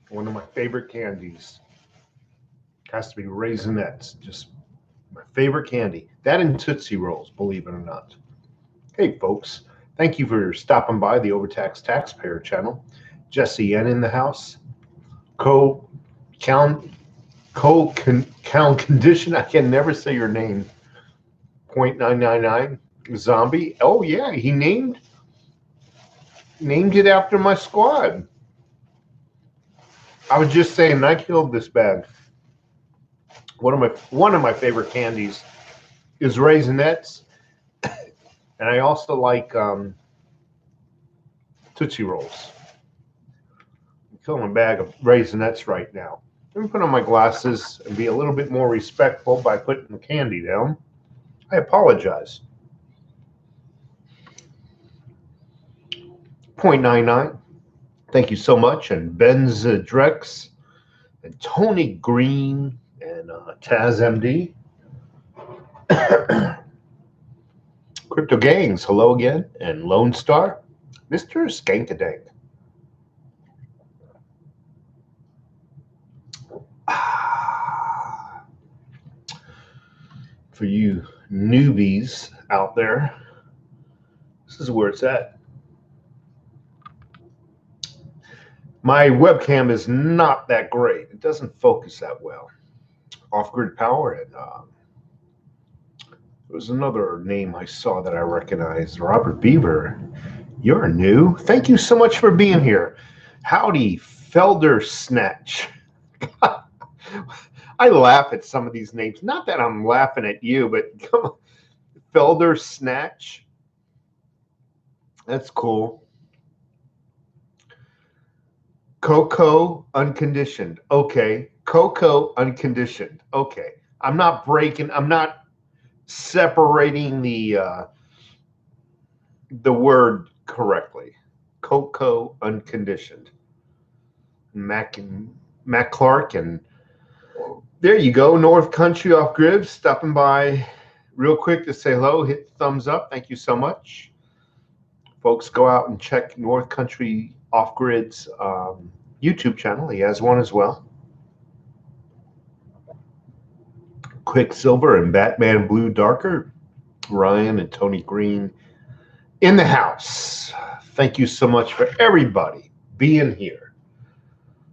One of my favorite candies has to be Raisinets. Just my favorite candy. That and Tootsie Rolls, believe it or not. Hey, folks. Thank you for stopping by the Overtaxed Taxpayer channel. Jesse N in the house. Count condition. I can never say your name. 0.999 zombie. Oh yeah, he named it after my squad. I was just saying I killed this bag. One of my favorite candies is Raisinets, and I also like Tootsie Rolls. I'm killing a bag of Raisinets right now. Let me put on my glasses and be a little bit more respectful by putting the candy down. I apologize. 0.99. Thank you so much. And Ben's Drex and Tony Green and Taz MD. Crypto Gangs, hello again. And Lone Star, Mr. Skankadank. For you newbies out there, this is where it's at. My webcam is not that great. It doesn't focus that well. Off-grid power, and there was another name I saw that I recognized. Robert Beaver, you're new. Thank you so much for being here. Howdy, Felder Snatch. I laugh at some of these names. Not that I'm laughing at you, but come on. Felder Snatch. That's cool. Coco Unconditioned. Okay. Coco Unconditioned. Okay. I'm not separating the word correctly. Coco Unconditioned. Mac Clark, and there you go. North Country Off Grid stopping by real quick to say hello. Hit the thumbs up. Thank you so much. Folks, go out and check North Country Off Grid's YouTube channel. He has one as well. Quicksilver and Batman Blue Darker, Ryan and Tony Green in the house. Thank you so much for everybody being here.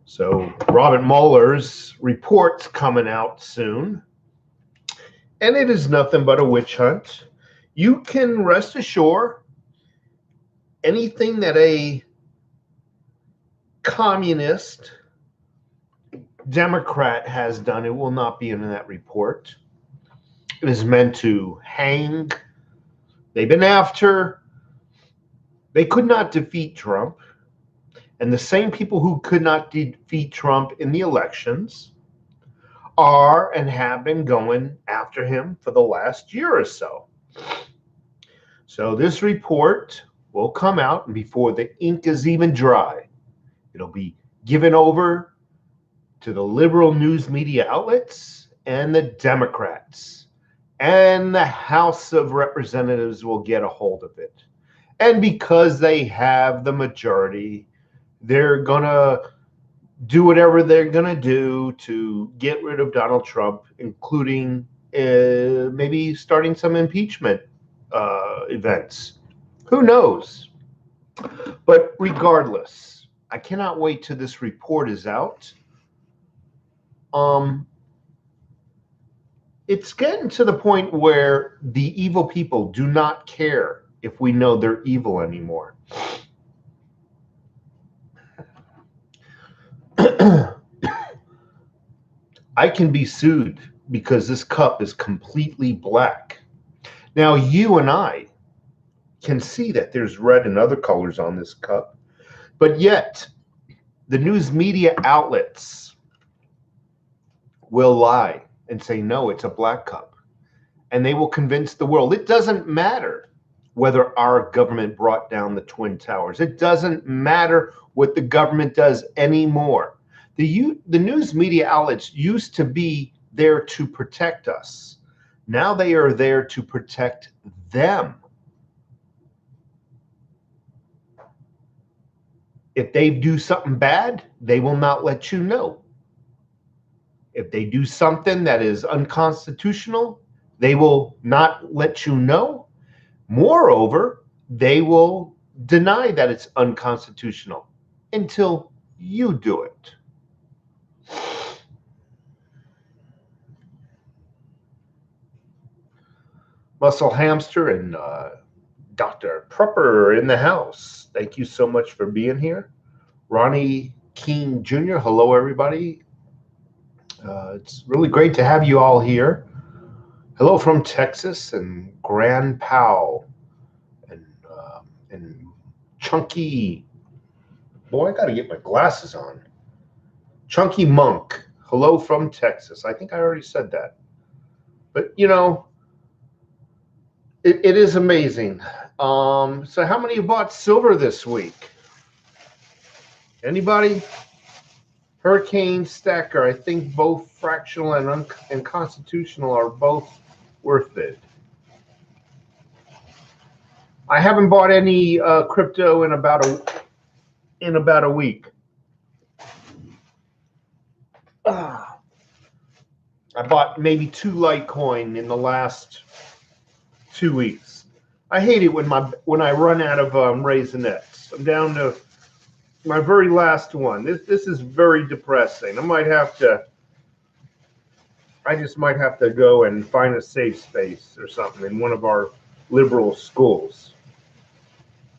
So Robin Mueller's report's coming out soon, and it is nothing but a witch hunt. You can rest assured anything that a communist Democrat has done, it will not be in that report. It is meant to hang. They've been after. They could not defeat Trump. And the same people who could not defeat Trump in the elections are and have been going after him for the last year or so. So this report will come out, and before the ink is even dry, it'll be given over to the liberal news media outlets and the Democrats, and the House of Representatives will get a hold of it. And because they have the majority, they're going to do whatever they're going to do to get rid of Donald Trump, including maybe starting some impeachment events. Who knows? But regardless, I cannot wait till this report is out. It's getting to the point where the evil people do not care if we know they're evil anymore. I can be sued because this cup is completely black. Now, you and I can see that there's red and other colors on this cup, but yet the news media outlets will lie and say, no, it's a black cup. And they will convince the world. It doesn't matter whether our government brought down the Twin Towers. It doesn't matter what the government does anymore. The news media outlets used to be there to protect us. Now they are there to protect them. If they do something bad, they will not let you know. If they do something that is unconstitutional, they will not let you know. Moreover, they will deny that it's unconstitutional until you do it. Muscle Hamster and Dr. Prepper in the house. Thank you so much for being here. Ronnie King Jr., hello, everybody. It's really great to have you all here. Hello from Texas and Grand Pow and Chunky. Boy, I got to get my glasses on. Chunky Monk, hello from Texas. I think I already said that. But, you know, it is amazing. So how many of you bought silver this week? Anybody? Hurricane Stacker, I think both fractional and constitutional are both worth it. I haven't bought any crypto in about a week. I bought maybe 2 LITECOIN in the last 2 weeks. I hate it when I run out of Raisinets. I'm down to my very last one. This is very depressing. I just might have to go and find a safe space or something in one of our liberal schools.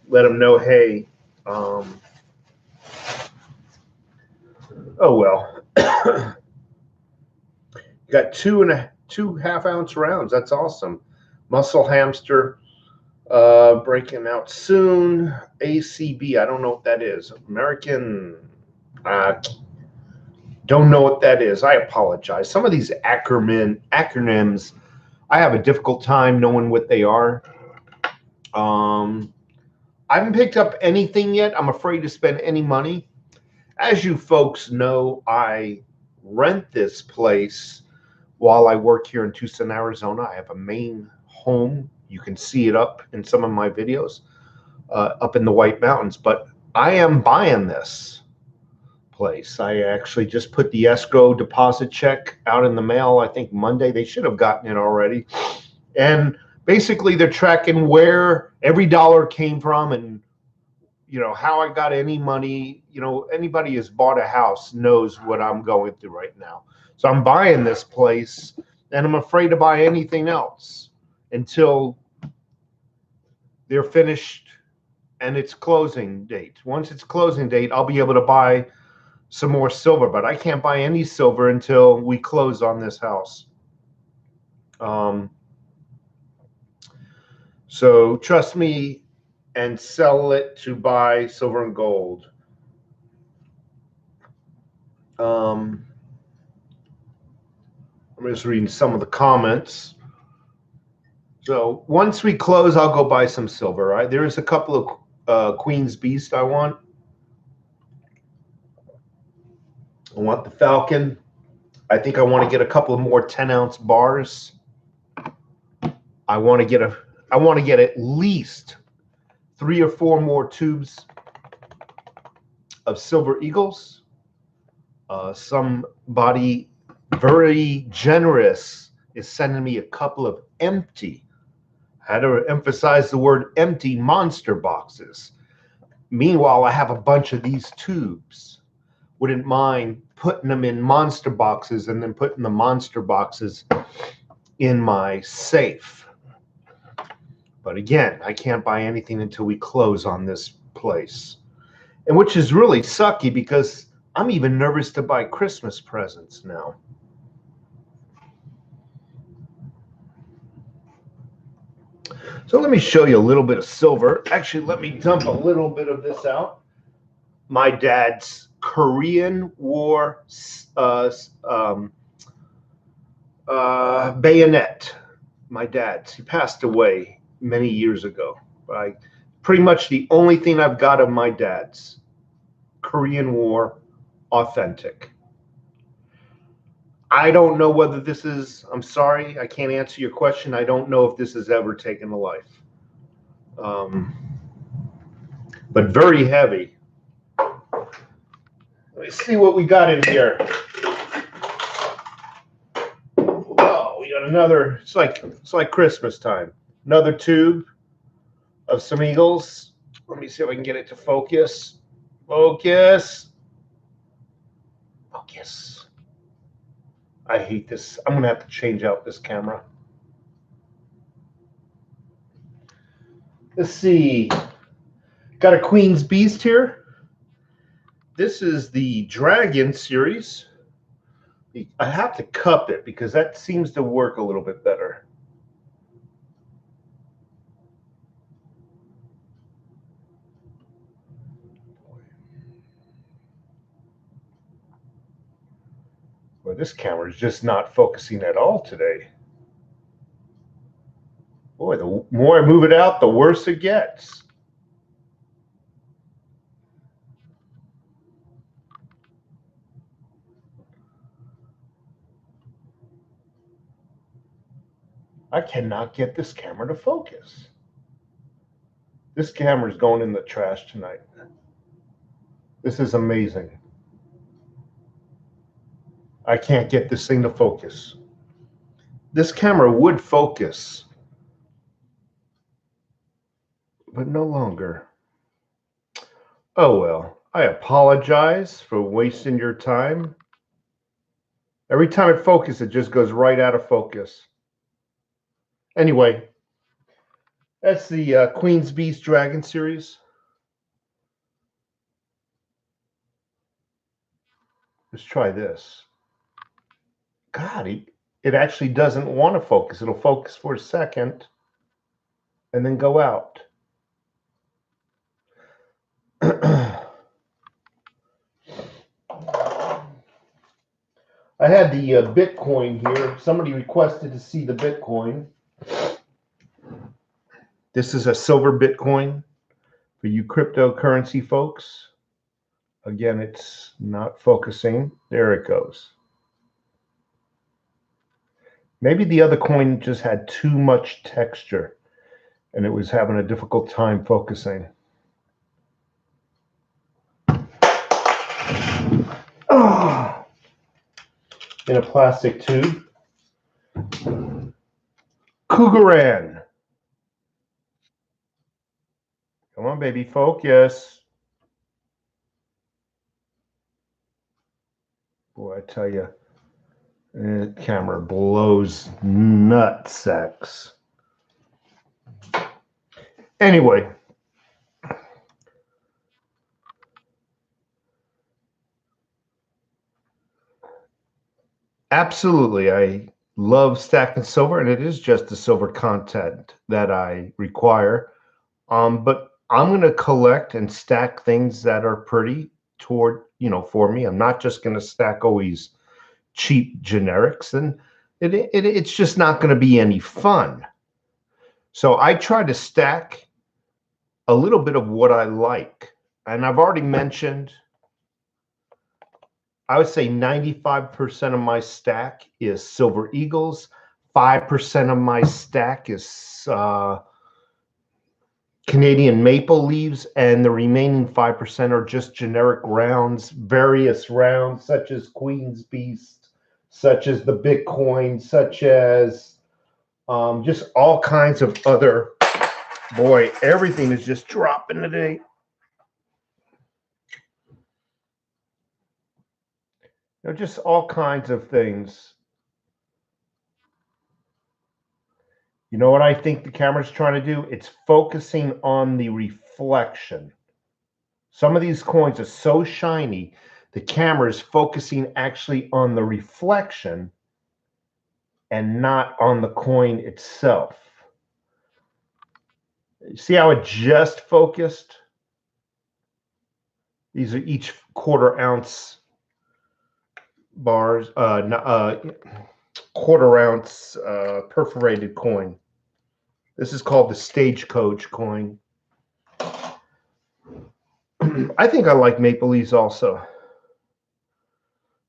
Let them know, hey, oh well. Got 2 half-ounce rounds. That's awesome. Muscle Hamster breaking out soon. ACB, I don't know what that is. American, don't know what that is. I apologize. Some of these acronyms, I have a difficult time knowing what they are. I haven't picked up anything yet. I'm afraid to spend any money. As you folks know, I rent this place while I work here in Tucson, Arizona. I have a main home. You can see it up in some of my videos up in the White Mountains. But I am buying this place. I actually just put the escrow deposit check out in the mail, I think Monday. They should have gotten it already. And basically they're tracking where every dollar came from and, you know, how I got any money. You know, anybody who's bought a house knows what I'm going through right now. So I'm buying this place and I'm afraid to buy anything else until they're finished and it's closing date. Once it's closing date, I'll be able to buy some more silver, but I can't buy any silver until we close on this house. So trust me and sell it to buy silver and gold. I'm just reading some of the comments. So once we close, I'll go buy some silver. Right? There is a couple of Queen's Beast I want. I want the Falcon. I think I want to get a couple of more 10-ounce bars. I want to get at least 3 or 4 more tubes of Silver Eagles. Somebody very generous is sending me a couple of empty, I had to emphasize the word empty, monster boxes. Meanwhile, I have a bunch of these tubes. Wouldn't mind putting them in monster boxes and then putting the monster boxes in my safe. But again, I can't buy anything until we close on this place. And which is really sucky because I'm even nervous to buy Christmas presents now. So let me show you a little bit of silver. Actually, let me dump a little bit of this out. My dad's Korean War bayonet. My dad's. He passed away many years ago. Pretty much the only thing I've got of my dad's. Korean War authentic. I don't know whether this is, I'm sorry, I can't answer your question. I don't know if this has ever taken a life. But very heavy. Let's see what we got in here. Oh, we got another. It's like Christmas time. Another tube of some eagles. Let me see if I can get it to focus. Focus. Focus. I hate this. I'm gonna have to change out this camera. Let's see. Got a Queen's Beast here. This is the Dragon series. I have to cup it because that seems to work a little bit better. Well, this camera is just not focusing at all today. Boy, the more I move it out, the worse it gets. I cannot get this camera to focus. This camera is going in the trash tonight. This is amazing. I can't get this thing to focus. This camera would focus, but no longer. Oh well, I apologize for wasting your time. Every time it focuses, it just goes right out of focus. Anyway, that's the Queen's Beast Dragon series. Let's try this. God, it actually doesn't want to focus. It'll focus for a second and then go out. I had the Bitcoin here. Somebody requested to see the Bitcoin. This is a silver Bitcoin for you cryptocurrency folks. Again, it's not focusing. There it goes. Maybe the other coin just had too much texture and it was having a difficult time focusing. Oh, in a plastic tube. Cougaran. Come on, baby, focus. Boy, I tell you, the camera blows nutsacks. Anyway, absolutely, I love stacking silver, and it is just the silver content that I require. But I'm going to collect and stack things that are pretty toward, for me. I'm not just going to stack always cheap generics, and it's just not going to be any fun. So I try to stack a little bit of what I like. And I've already mentioned, I would say 95% of my stack is Silver Eagles. 5% of my stack is Canadian Maple Leaves, and the remaining 5% are just generic rounds, various rounds, such as Queen's Beast, such as the Bitcoin, such as just all kinds of other. Boy, everything is just dropping today. Just all kinds of things. You know what I think the camera's trying to do? It's focusing on the reflection. Some of these coins are so shiny, the camera is focusing actually on the reflection and not on the coin itself. See how it just focused? These are each quarter-ounce bars, quarter-ounce perforated coin. This is called the Stagecoach coin. I think I like Maple Leaves also.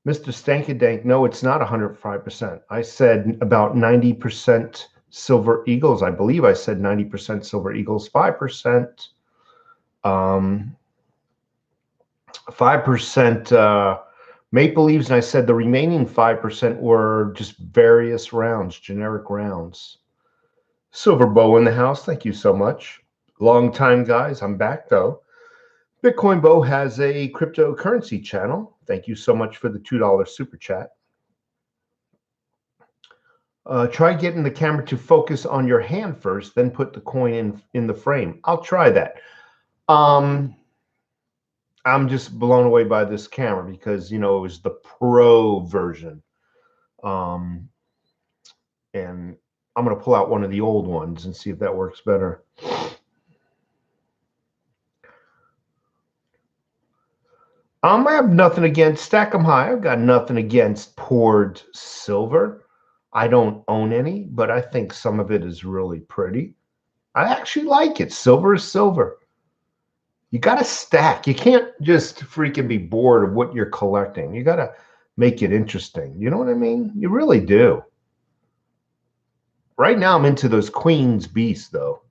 Mr. Stankadank, no, it's not 105%. I said about 90% Silver Eagles. I believe I said 90% Silver Eagles, 5%. 5% Maple Leaves, and I said the remaining 5% were just various rounds, generic rounds. Silver Bow in the house, thank you so much. Long time, guys. I'm back though. Bitcoin Bow has a cryptocurrency channel. Thank you so much for the $2 super chat. Try getting the camera to focus on your hand first, then put the coin in the frame. I'll try that. I'm just blown away by this camera because, you know, it was the pro version. And I'm going to pull out one of the old ones and see if that works better. I have nothing against Stack 'em High. I've got nothing against poured silver. I don't own any, but I think some of it is really pretty. I actually like it. Silver is silver. You got to stack. You can't just freaking be bored of what you're collecting. You got to make it interesting. You know what I mean? You really do. Right now, I'm into those Queen's Beasts, though.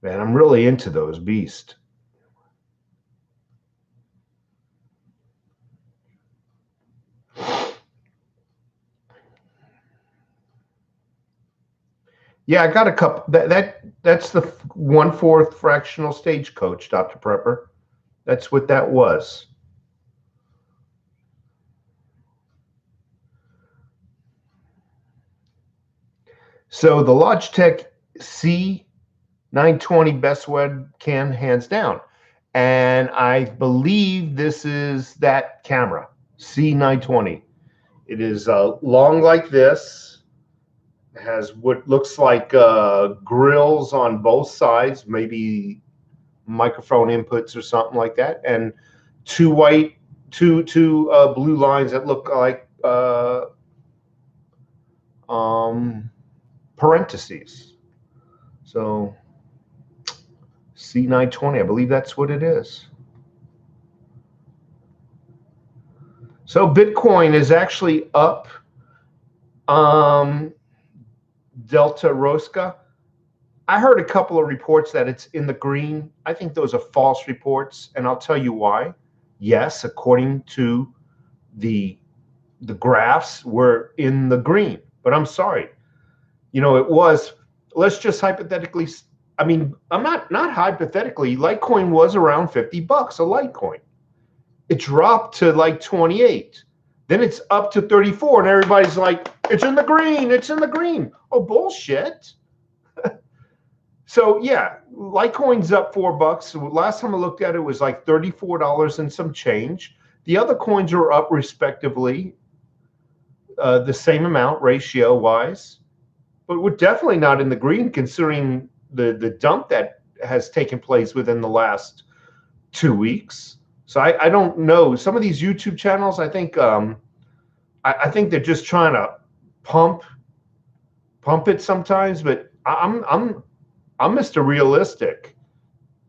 Man, I'm really into those beasts. Yeah, I got a couple. That's the 1/4 fractional stagecoach, Dr. Prepper. That's what that was. So the Logitech C920 best webcam, hands down. And I believe this is that camera, C920. It is long like this. It has what looks like grills on both sides, maybe microphone inputs or something like that, and two blue lines that look like parentheses. So C920, I believe that's what it is. So Bitcoin is actually up. Delta Rosca, I heard a couple of reports that it's in the green. I think those are false reports, and I'll tell you why. Yes, according to the graphs, we're in the green, but I'm sorry. You know, it was, let's just hypothetically, I mean, I'm not hypothetically, Litecoin was around $50 a Litecoin. It dropped to like 28. Then it's up to 34, and everybody's like, it's in the green, it's in the green. Oh, bullshit. So yeah, Litecoin's up $4. Last time I looked at it, was like $34 and some change. The other coins are up respectively, the same amount ratio-wise, but we're definitely not in the green considering the dump that has taken place within the last 2 weeks. So I don't know. Some of these YouTube channels, I think they're just trying to pump it sometimes, but I'm Mr. Realistic.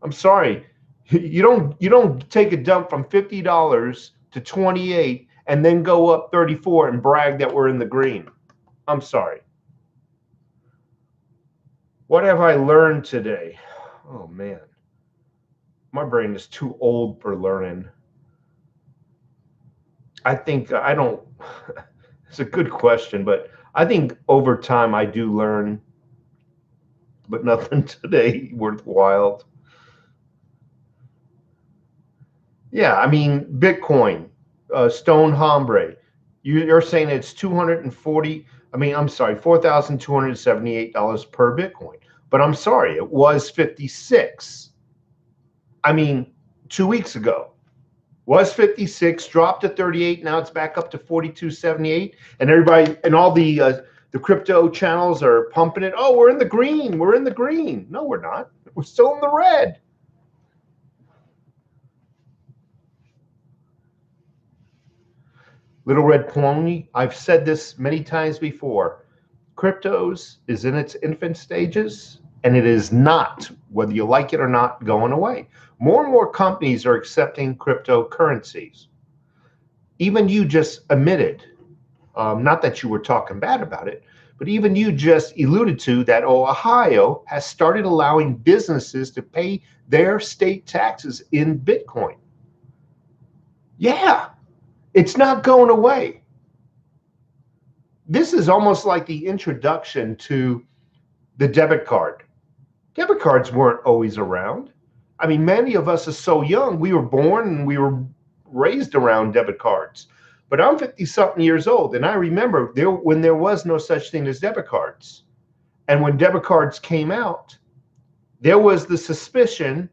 I'm sorry. You don't take a dump from $50 to 28 and then go up 34 and brag that we're in the green. I'm sorry. What have I learned today? Oh man. My brain is too old for learning. I think I don't. It's a good question, but I think over time I do learn, but nothing today worthwhile. Yeah, I mean, Bitcoin, Stone Hombre, you're saying it's 240. I mean, I'm sorry, $4,278 per Bitcoin. But I'm sorry, it was 56. I mean, 2 weeks ago. Was 56, dropped to 38, now it's back up to 42.78, and everybody and all the crypto channels are pumping it. Oh, we're in the green. We're in the green. No, we're not. We're still in the red. Little Red Pony, I've said this many times before. Cryptos is in its infant stages, and it is not, whether you like it or not, going away. More and more companies are accepting cryptocurrencies. Even you just admitted, not that you were talking bad about it, but even you just alluded to that Ohio has started allowing businesses to pay their state taxes in Bitcoin. Yeah, it's not going away. This is almost like the introduction to the debit card. Debit cards weren't always around. I mean, many of us are so young. We were born and we were raised around debit cards. But I'm 50-something years old, and I remember when there was no such thing as debit cards. And when debit cards came out, there was the suspicion,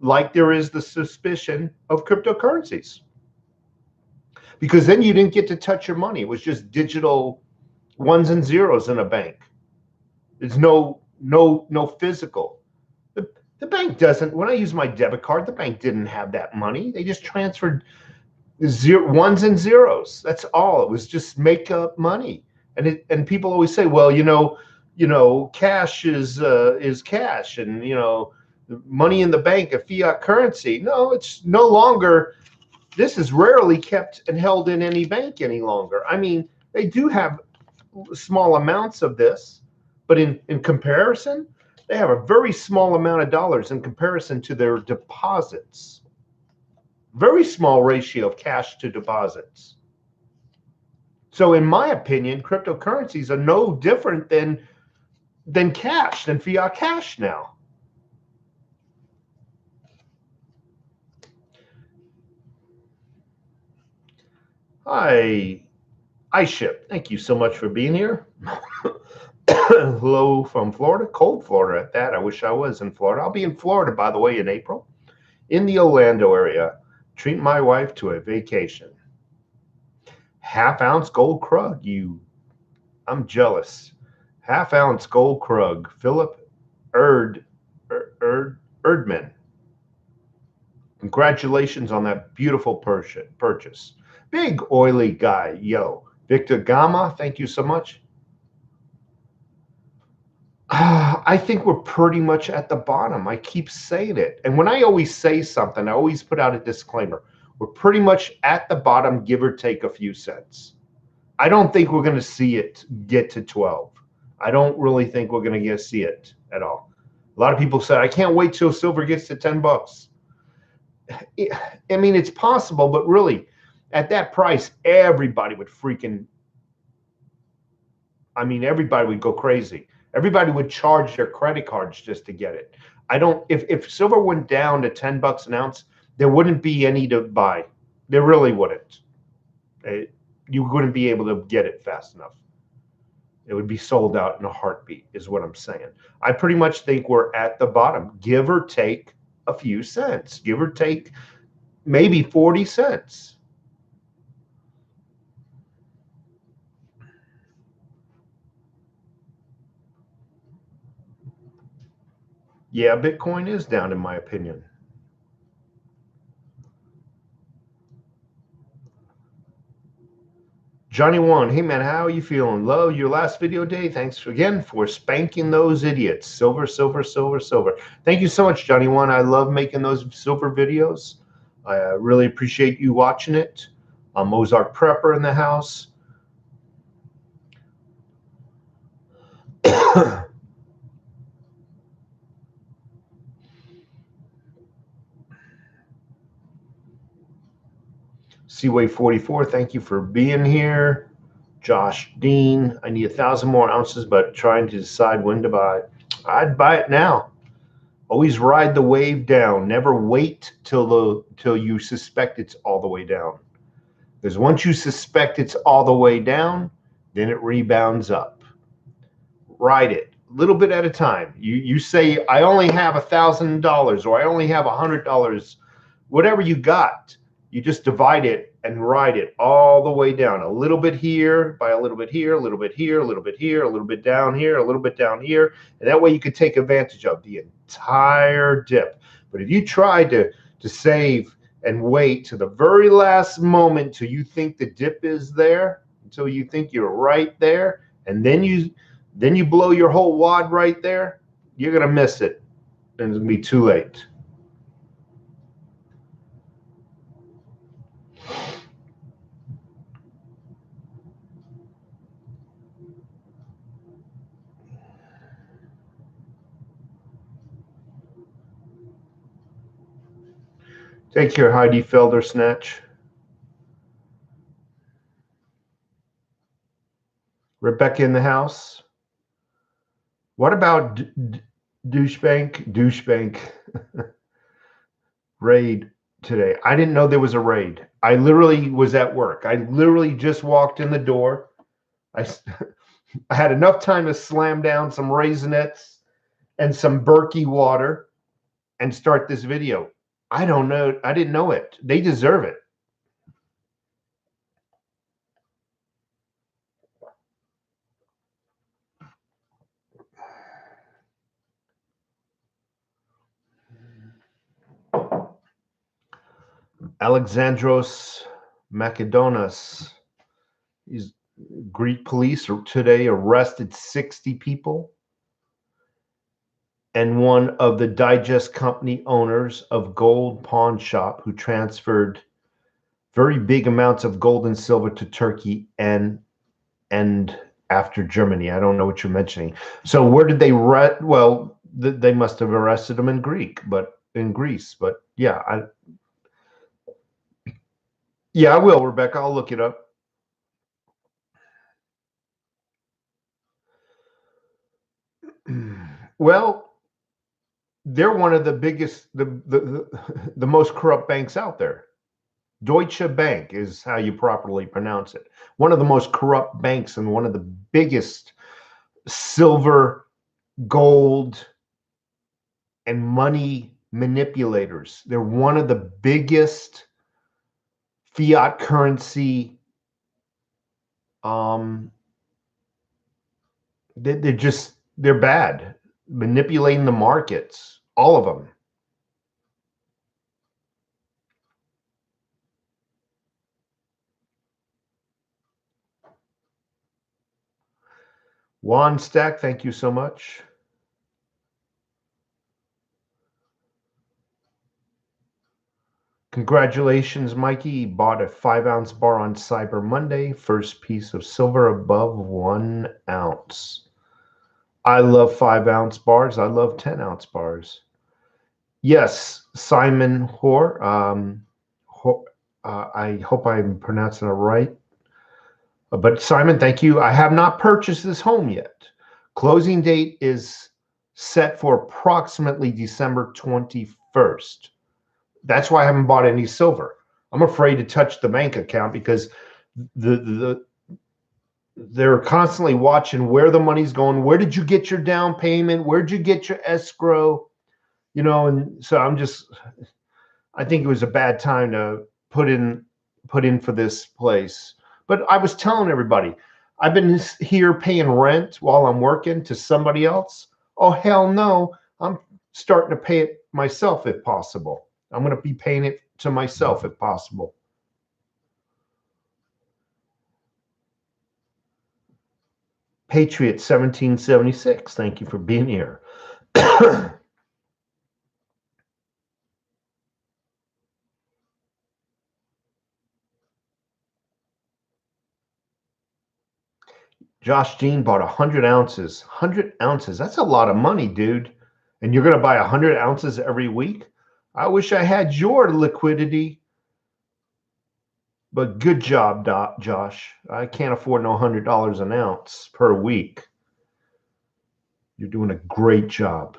like there is the suspicion of cryptocurrencies. Because then you didn't get to touch your money. It was just digital ones and zeros in a bank. There's no physical. The bank doesn't. When I use my debit card, the bank didn't have that money. They just transferred ones and zeros. That's all. It was just make up money. And people always say, well, cash is cash, and money in the bank, a fiat currency. No, it's no longer. This is rarely kept and held in any bank any longer. I mean, they do have small amounts of this, but in comparison, they have a very small amount of dollars in comparison to their deposits. Very small ratio of cash to deposits. So in my opinion, cryptocurrencies are no different than cash, than fiat cash now. Hi, iShip. Thank you so much for being here. Hello from Florida, cold Florida at that. I wish I was in Florida. I'll be in Florida, by the way, in April, in the Orlando area. Treat my wife to a vacation. Half-ounce gold krug. I'm jealous. Half-ounce gold krug. Philip Erdman. Congratulations on that beautiful purchase. Big oily guy. Yo. Victor Gama, thank you so much. I think we're pretty much at the bottom. I keep saying it. And when I always say something, I always put out a disclaimer. We're pretty much at the bottom, give or take a few cents. I don't think we're going to see it get to 12. I don't really think we're going to see it at all. A lot of people said, I can't wait till silver gets to 10 bucks. I mean, it's possible, but really, at that price, everybody would everybody would go crazy. Everybody would charge their credit cards just to get it. If silver went down to 10 bucks an ounce, there wouldn't be any to buy. There really wouldn't. You wouldn't be able to get it fast enough. It would be sold out in a heartbeat, is what I'm saying. I pretty much think we're at the bottom, give or take a few cents, give or take maybe 40 cents. Yeah, Bitcoin is down, in my opinion. Johnny One, hey man, how are you feeling? Love your last video day. Thanks again for spanking those idiots. Silver, silver, silver, silver. Thank you so much, Johnny One. I love making those silver videos. I really appreciate you watching it. Mozart Prepper in the house. Seaway 44, thank you for being here. Josh Dean, I need 1,000 more ounces, but trying to decide when to buy. I'd buy it now. Always ride the wave down. Never wait till you suspect it's all the way down. Because once you suspect it's all the way down, then it rebounds up. Ride it a little bit at a time. You say, I only have $1,000 or I only have $100. Whatever you got, you just divide it and ride it all the way down. A little bit here, by a little bit here, a little bit here, a little bit here, a little bit down here, a little bit down here. And that way you could take advantage of the entire dip. But if you try to save and wait to the very last moment till you think the dip is there, until you think you're right there, and then you blow your whole wad right there, you're going to miss it. And it's going to be too late. Take care, Heidi Feldersnatch. Rebecca in the house. What about Deutsche Bank raid today? I didn't know there was a raid. I literally was at work. I literally just walked in the door. I had enough time to slam down some Raisinets and some Berkey water and start this video. I don't know. I didn't know it. They deserve it. Alexandros Macedonas. Greek police today arrested 60 people, and one of the Digest company owners of gold pawn shop who transferred very big amounts of gold and silver to Turkey and after Germany. I don't know what you're mentioning. So where did they well, they must have arrested them in Greece, but yeah, I will, Rebecca. I'll look it up. Well, they're one of the biggest, the most corrupt banks out there. Deutsche Bank is how you properly pronounce it. One of the most corrupt banks and one of the biggest silver, gold, and money manipulators. They're one of the biggest fiat currency. They're bad, manipulating the markets, all of them. Juan Stack, thank you so much. Congratulations, Mikey. Bought a 5-ounce bar on Cyber Monday. First piece of silver above 1 ounce. I love 5-ounce bars. I love 10-ounce bars. Yes, Simon Hoare. I hope I'm pronouncing it right. But Simon, thank you. I have not purchased this home yet. Closing date is set for approximately December 21st. That's why I haven't bought any silver. I'm afraid to touch the bank account because they're constantly watching where the money's going. Where did you get your down payment? Where'd you get your escrow? You know, and so I think it was a bad time to put in for this place. But I was telling everybody, I've been here paying rent while I'm working to somebody else. Oh, hell no. I'm starting to pay it myself if possible. I'm going to be paying it to myself if possible. Patriot 1776, thank you for being here. Josh Jean bought 100 ounces. 100 ounces, that's a lot of money, dude. And you're going to buy 100 ounces every week? I wish I had your liquidity. But good job, Josh. I can't afford no $100 an ounce per week. You're doing a great job.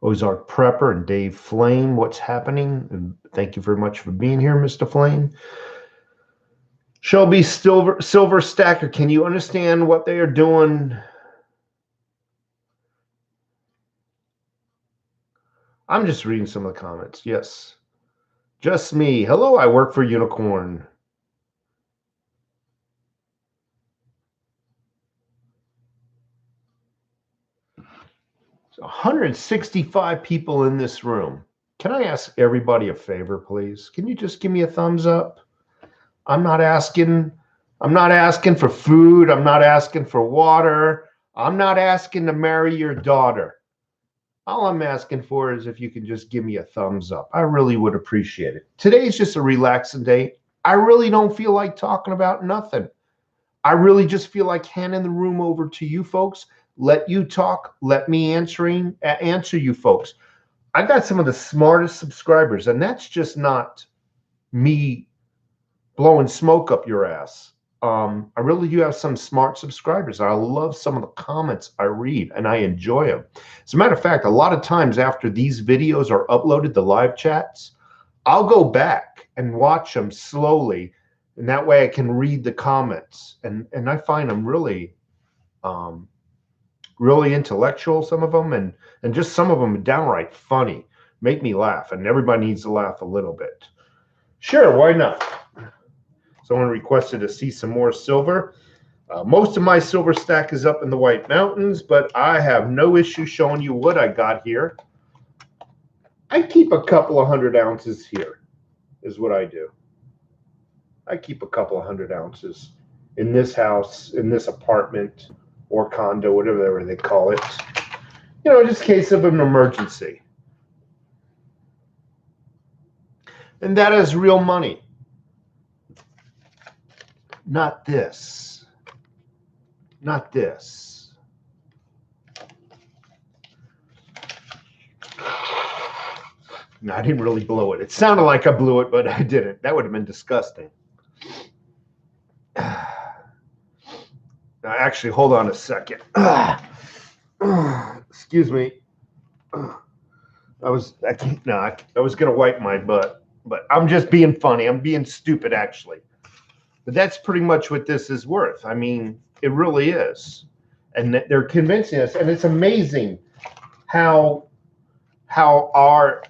Ozark Prepper and Dave Flame, what's happening? And thank you very much for being here, Mr. Flame. Shelby Silver Stacker, can you understand what they are doing? I'm just reading some of the comments. Yes. Just me. Hello, I work for Unicorn. So 165 people in this room. Can I ask everybody a favor, please? Can you just give me a thumbs up? I'm not asking for food. I'm not asking for water. I'm not asking to marry your daughter. All I'm asking for is if you can just give me a thumbs up. I really would appreciate it. Today's just a relaxing day. I really don't feel like talking about nothing. I really just feel like handing the room over to you folks. let you talk, let me answer you folks. I got some of the smartest subscribers, and that's just not me blowing smoke up your ass. I really do have some smart subscribers. I love some of the comments I read, and I enjoy them. As a matter of fact, a lot of times after these videos are uploaded, the live chats, I'll go back and watch them slowly, and that way I can read the comments. And I find them really, really intellectual, some of them, and just some of them downright funny, make me laugh, and everybody needs to laugh a little bit. Sure, why not? Someone requested to see some more silver. Most of my silver stack is up in the White Mountains, but I have no issue showing you what I got here. I keep a couple of 100 ounces here, is what I do. I keep a couple of 100 ounces in this house, in this apartment, or condo, whatever they call it. You know, just in case of an emergency. And that is real money. Not this. Not this. No, I didn't really blow it. It sounded like I blew it, but I didn't. That would have been disgusting. Now, actually, hold on a second. Excuse me. I was gonna wipe my butt, but I'm just being funny. I'm being stupid, actually. But that's pretty much what this is worth. I mean, it really is. And they're convincing us, and it's amazing how our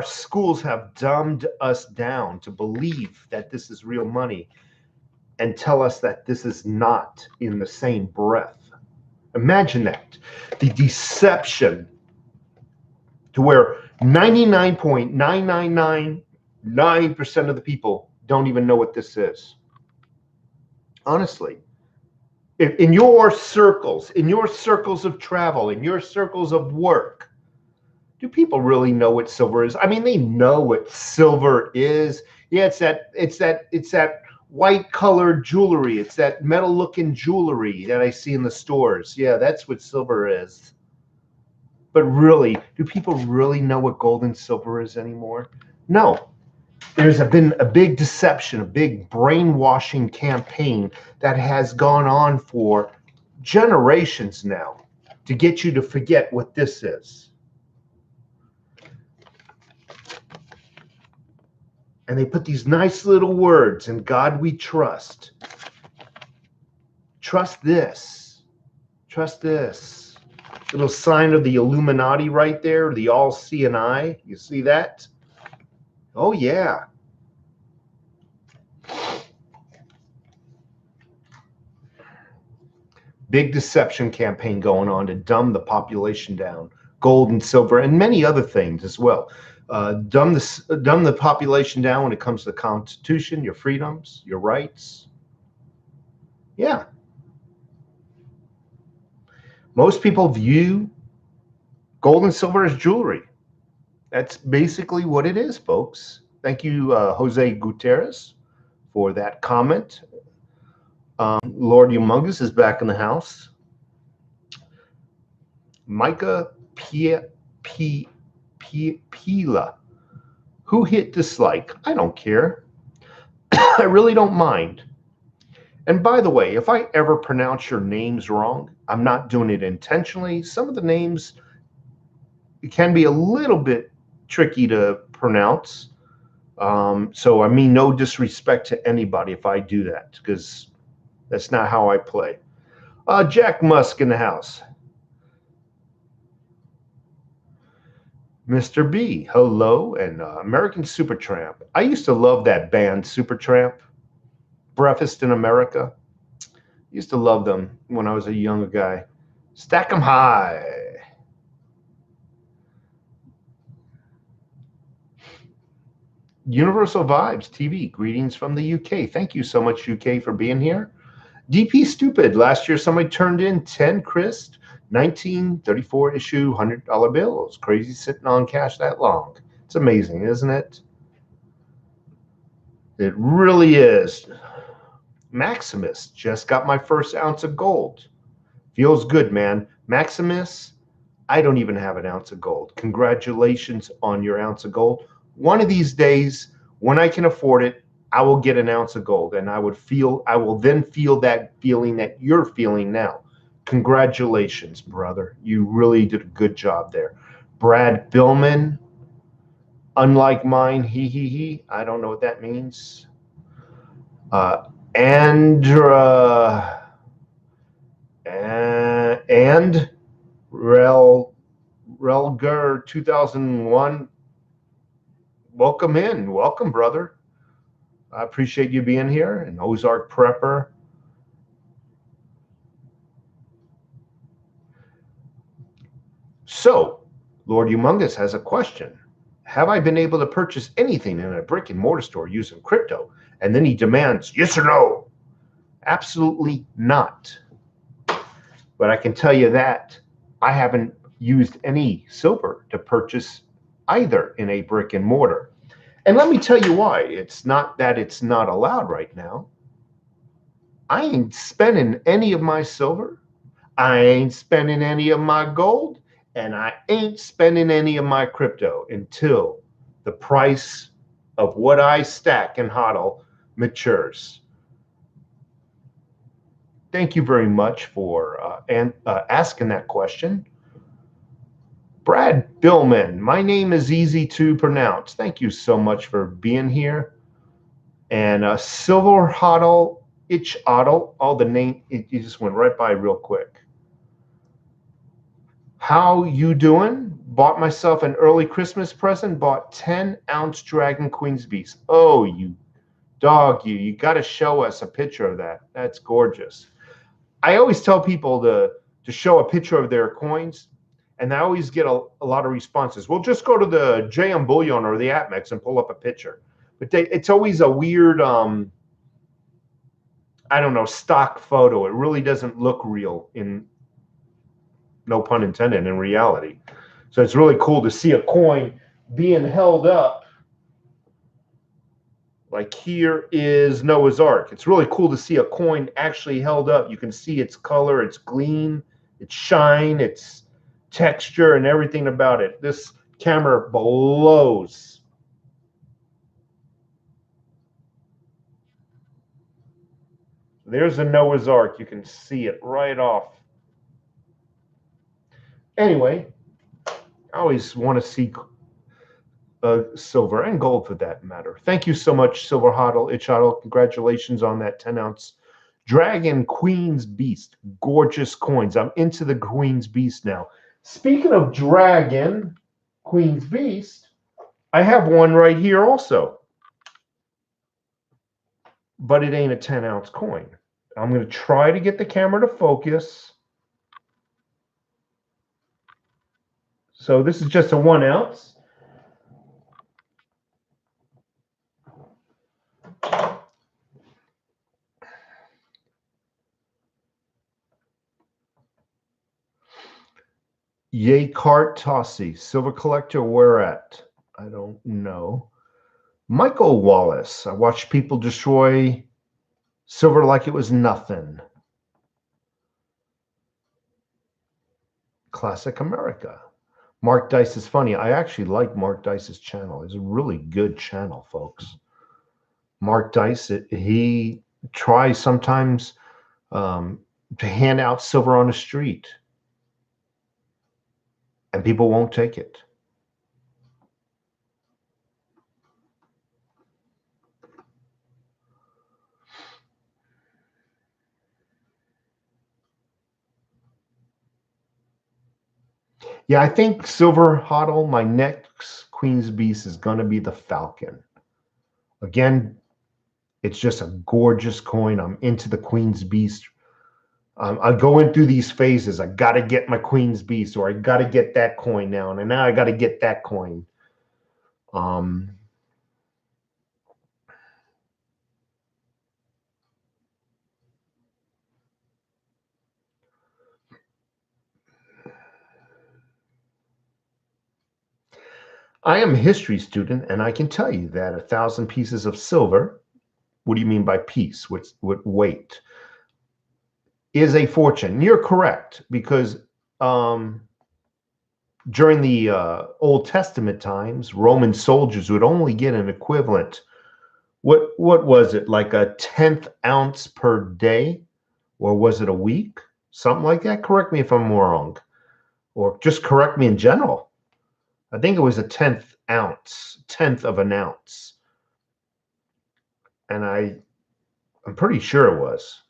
schools have dumbed us down to believe that this is real money and tell us that this is not in the same breath. Imagine that. The deception to where 99.9999% of the people don't even know what this is. Honestly, in your circles of travel, in your circles of work, do people really know what silver is? I mean, they know what silver is. Yeah, it's that white colored jewelry. It's that metal looking jewelry that I see in the stores. Yeah, that's what silver is. But really, do people really know what gold and silver is anymore? No. There's been a big deception, a big brainwashing campaign that has gone on for generations now to get you to forget what this is. And they put these nice little words, "In God we trust." Trust this. Trust this. Little sign of the Illuminati right there, the all-seeing eye. You see that? Oh, yeah. Big deception campaign going on to dumb the population down. Gold and silver and many other things as well. Dumb the population down when it comes to the Constitution, your freedoms, your rights. Yeah. Most people view gold and silver as jewelry. That's basically what it is, folks. Thank you, Jose Gutierrez, for that comment. Lord Humongous is back in the house. Micah Pila. Who hit dislike? I don't care. I really don't mind. And by the way, if I ever pronounce your names wrong, I'm not doing it intentionally. Some of the names, it can be a little bit tricky to pronounce. So I mean no disrespect to anybody if I do that, because that's not how I play. Jack Musk in the house. Mr. B, hello, and American Supertramp. I used to love that band, Supertramp. Breakfast in America. Used to love them when I was a younger guy. Stack 'em high. Universal Vibes TV, greetings from the UK. Thank you so much, UK, for being here. DP Stupid, last year somebody turned in 10 crisp 1934 issue $100 bills. Crazy sitting on cash that long. It's amazing, isn't it? It really is. Maximus, just got my first ounce of gold. Feels good, man. Maximus, I don't even have an ounce of gold. Congratulations on your ounce of gold. One of these days, when I can afford it, I will get an ounce of gold, and I will then feel that feeling that you're feeling now. Congratulations, brother. You really did a good job there. Brad Billman, unlike mine, he. I don't know what that means. Andra and Relger 2001. Welcome in. Welcome, brother. I appreciate you being here. And Ozark Prepper. So, Lord Humongous has a question. Have I been able to purchase anything in a brick and mortar store using crypto? And then he demands, yes or no? Absolutely not. But I can tell you that I haven't used any silver to purchase either in a brick and mortar. And let me tell you why. It's not that it's not allowed right now. I ain't spending any of my silver. I ain't spending any of my gold. And I ain't spending any of my crypto until the price of what I stack and hodl matures. Thank you very much for asking that question. Brad Billman, my name is easy to pronounce. Thank you so much for being here. And Silver Hodl, Itch Oddle, all the name, it just went right by real quick. How you doing? Bought myself an early Christmas present, bought 10-ounce Dragon Queen's Beast. Oh, you dog, you got to show us a picture of that. That's gorgeous. I always tell people to show a picture of their coins, and I always get a lot of responses. Well, just go to the JM Bullion or the APMEX and pull up a picture. But it's always a weird, I don't know, stock photo. It really doesn't look real in, no pun intended, in reality. So it's really cool to see a coin being held up. Like here is Noah's Ark. It's really cool to see a coin actually held up. You can see its color, its gleam, its shine, its texture, and everything about it. This camera blows. There's a Noah's Ark. You can see it right off. Anyway, I always want to see silver and gold for that matter. Thank you so much, Silver Hodl, Itch Hodl. Congratulations on that 10-ounce Dragon Queen's Beast. Gorgeous coins. I'm into the Queen's Beast now. Speaking of Dragon Queen's Beast, I have one right here also. But it ain't a 10-ounce coin. I'm going to try to get the camera to focus. So this is just a 1 ounce. Yay, Cart Tossie. Silver collector, where at? I don't know. Michael Wallace. I watched people destroy silver like it was nothing. Classic America. Mark Dice is funny. I actually like Mark Dice's channel. It's a really good channel, folks. Mark Dice, he tries sometimes to hand out silver on the street, and people won't take it. Yeah, I think Silver Hodl, my next Queen's Beast is going to be the Falcon. Again, it's just a gorgeous coin. I'm into the Queen's Beast. I go in through these phases. I got to get my Queen's Beast, or I got to get that coin now, and now I got to get that coin. I am a history student, and I can tell you that 1,000 pieces of silver What do you mean by piece? What weight? Is a fortune. You're correct, because during the Old Testament times, Roman soldiers would only get an equivalent. What was it, like a 1/10 ounce per day, or was it a week? Something like that. Correct me if I'm wrong, or just correct me in general. I think it was a 1/10 ounce, 1/10 of an ounce, and I'm pretty sure it was.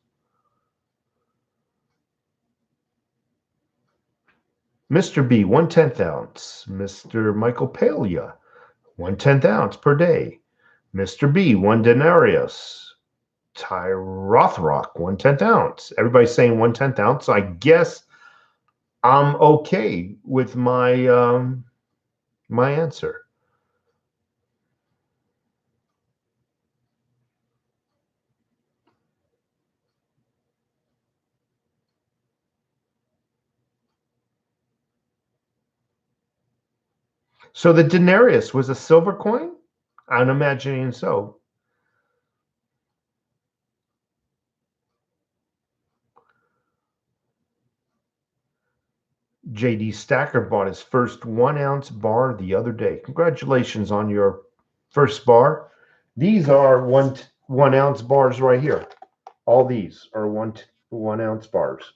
Mr. B, 1/10 ounce. Mr. Michael Palia, 1/10 ounce per day. Mr. B, 1 denarius. Tyrothrock, 1/10 ounce. Everybody's saying 1/10 ounce. So I guess I'm okay with my my answer. So the denarius was a silver coin? I'm imagining so. JD Stacker bought his first 1 ounce bar the other day. Congratulations on your first bar. These are one ounce bars right here. All these are one ounce bars.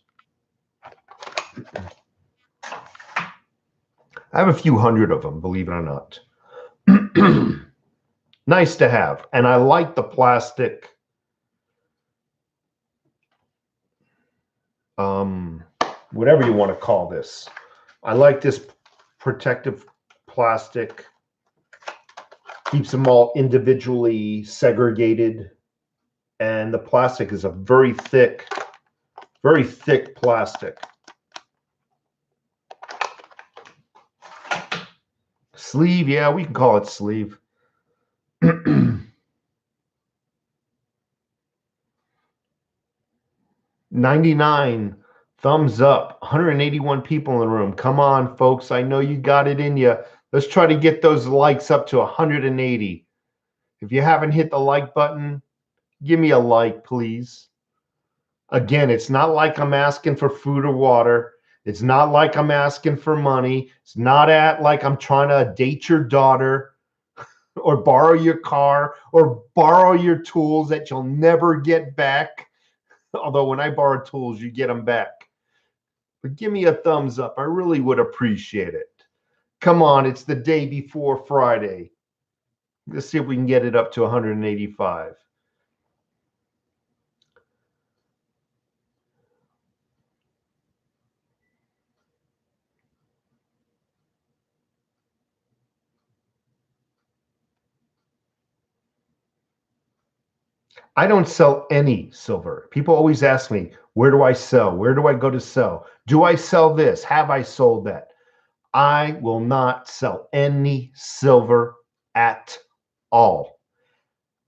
I have a few hundred of them, believe it or not. Nice to have. And I like the plastic whatever you want to call this. I like this protective plastic. Keeps them all individually segregated. And the plastic is a very thick plastic. Sleeve, yeah, we can call it sleeve. 99 thumbs up. 181 people in the room. Come on, folks. I know you got it in you. Let's try to get those likes up to 180. If you haven't hit the like button, give me a like, please. Again, it's not like I'm asking for food or water. It's not like I'm asking for money. It's not like I'm trying to date your daughter or borrow your car or borrow your tools that you'll never get back. Although when I borrow tools, you get them back. But give me a thumbs up. I really would appreciate it. Come on, it's the day before Friday. Let's see if we can get it up to 185. I don't sell any silver. People always ask me, where do I sell? Where do I go to sell? Do I sell this? Have I sold that? I will not sell any silver at all.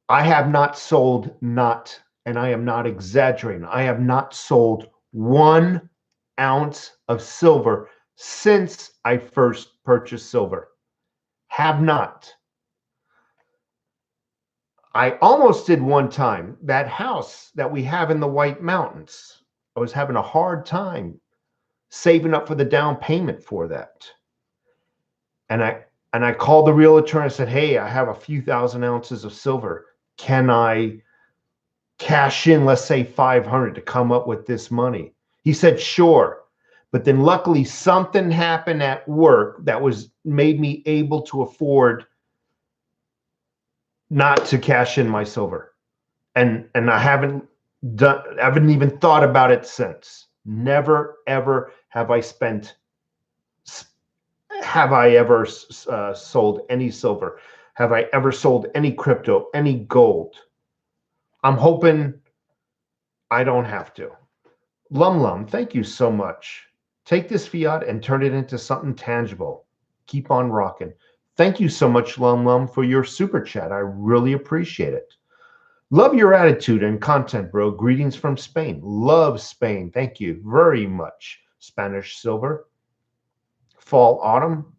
I have not sold, and I am not exaggerating, I have not sold 1 ounce of silver since I first purchased silver. Have not. I almost did one time. That house that we have in the White Mountains, I was having a hard time saving up for the down payment for that. And I called the realtor and I said, hey, I have a few thousand ounces of silver. Can I cash in, let's say 500 to come up with this money? He said, sure. But then luckily something happened at work that made me able to afford not to cash in my silver. And I haven't even thought about it since. Never, ever have I ever sold any silver? Have I ever sold any crypto, any gold? I'm hoping I don't have to. Lum, thank you so much. Take this fiat and turn it into something tangible. Keep on rocking. Thank you so much, Lum, for your super chat. I really appreciate it. Love your attitude and content, bro. Greetings from Spain. Love Spain. Thank you very much. Spanish silver. Fall, autumn.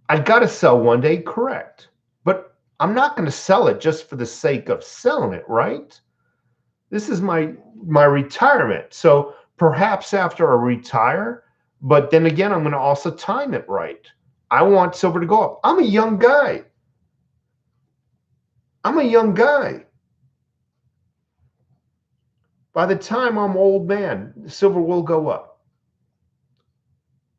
I got to sell one day, correct. But I'm not going to sell it just for the sake of selling it, right? This is my retirement. So perhaps after I retire, but then again, I'm going to also time it right. I want silver to go up. I'm a young guy. I'm a young guy. By the time I'm old man, silver will go up.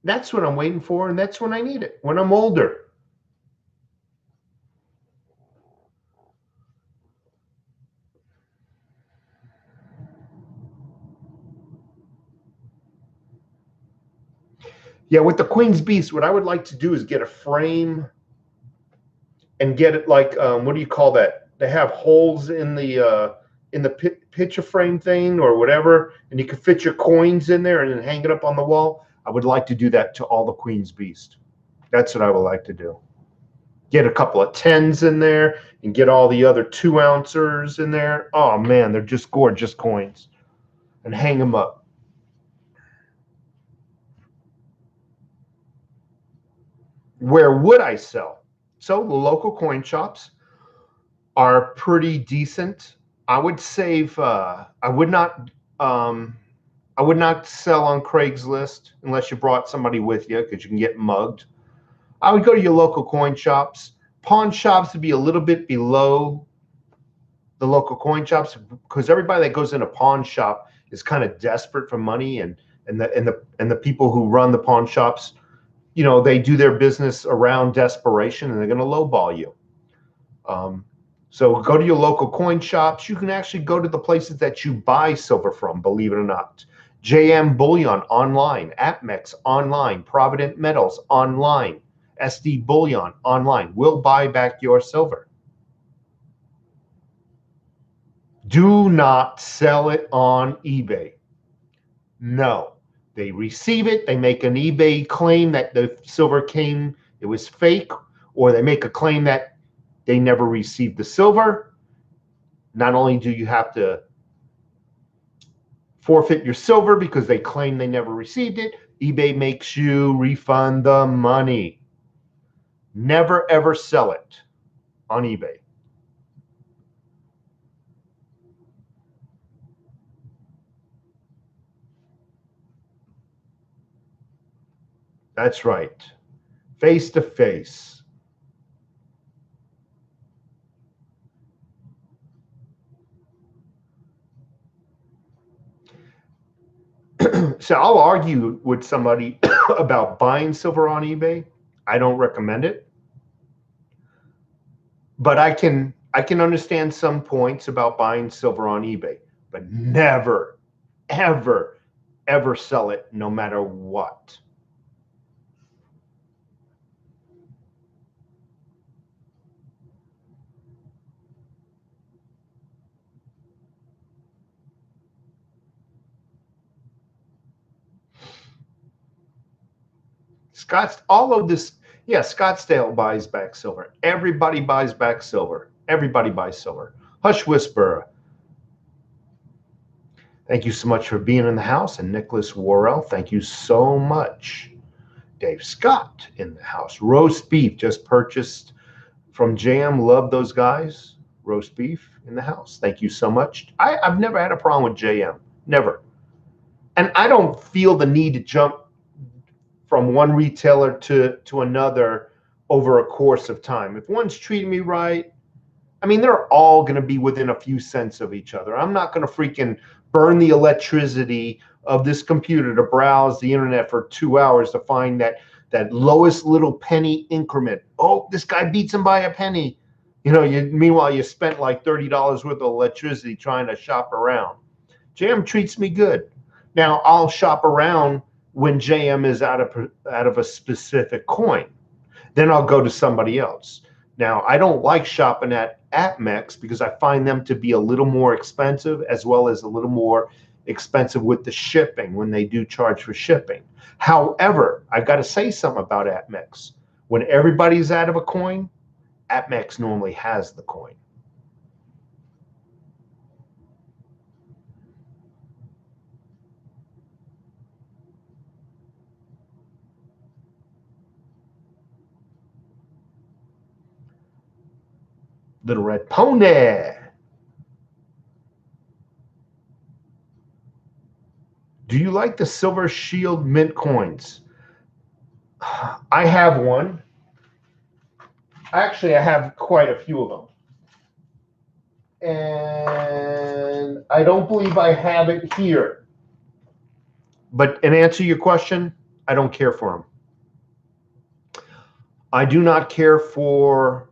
That's what I'm waiting for, and that's when I need it, when I'm older. Yeah, with the Queen's Beast, what I would like to do is get a frame and get it like, what do you call that? They have holes in the picture frame thing or whatever, and you can fit your coins in there and then hang it up on the wall. I would like to do that to all the Queen's Beast. That's what I would like to do. Get a couple of 10s in there and get all the other 2 ouncers in there. Oh man, they're just gorgeous coins. And hang them up. Where would I sell? So the local coin shops are pretty decent. I would save. I would not. I would not sell on Craigslist unless you brought somebody with you because you can get mugged. I would go to your local coin shops. Pawn shops would be a little bit below the local coin shops because everybody that goes in a pawn shop is kind of desperate for money, and the people who run the pawn shops, you know, they do their business around desperation, and they're going to lowball you. So go to your local coin shops. You can actually go to the places that you buy silver from, believe it or not. JM Bullion online, APMEX online, Provident Metals online, SD Bullion online. We'll buy back your silver. Do not sell it on eBay. No. They receive it, they make an eBay claim that the silver came, it was fake, or they make a claim that they never received the silver. Not only do you have to forfeit your silver because they claim they never received it, eBay makes you refund the money. Never ever sell it on eBay. That's right. Face to face. So I'll argue with somebody about buying silver on eBay. I don't recommend it. But I can understand some points about buying silver on eBay, but never, ever, ever sell it no matter what. All of this, yeah, Scottsdale buys back silver. Everybody buys back silver. Everybody buys silver. Hush Whisper, thank you so much for being in the house. And Nicholas Worrell, thank you so much. Dave Scott in the house. Roast beef just purchased from JM. Love those guys. Roast beef in the house. Thank you so much. I've never had a problem with JM. Never. And I don't feel the need to jump from one retailer to another over a course of time. If one's treating me right, I mean, they're all going to be within a few cents of each other. I'm not going to freaking burn the electricity of this computer to browse the internet for 2 hours to find that lowest little penny increment. Oh, this guy beats him by a penny. You know, meanwhile you spent like $30 worth of electricity trying to shop around. JM treats me good. Now I'll shop around when JM is out of a specific coin. Then I'll go to somebody else. Now, I don't like shopping at APMEX because I find them to be a little more expensive, as well as a little more expensive with the shipping when they do charge for shipping. However, I've got to say something about APMEX. When everybody's out of a coin, APMEX normally has the coin. Little Red Pony. Do you like the Silver Shield mint coins? I have one. Actually, I have quite a few of them. And I don't believe I have it here. But in answer to your question, I don't care for them. I do not care for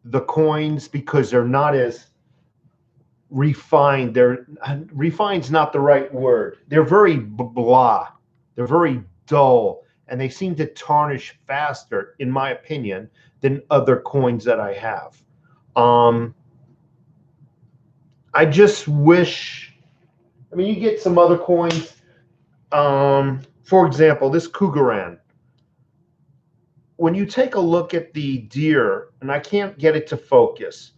the coins because they're not as refined. Refined's not the right word. They're very blah. They're very dull, and they seem to tarnish faster, in my opinion, than other coins that I have. I just wish, I mean, you get some other coins. For example, this Cougaran. When you take a look at the deer, and I can't get it to focus,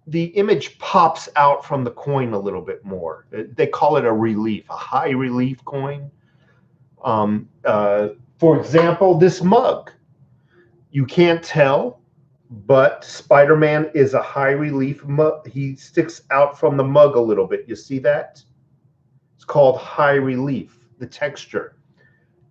the image pops out from the coin a little bit more. They call it a relief, a high relief coin. For example, this mug. You can't tell, but Spider-Man is a high relief mug. He sticks out from the mug a little bit. You see that? It's called high relief, the texture.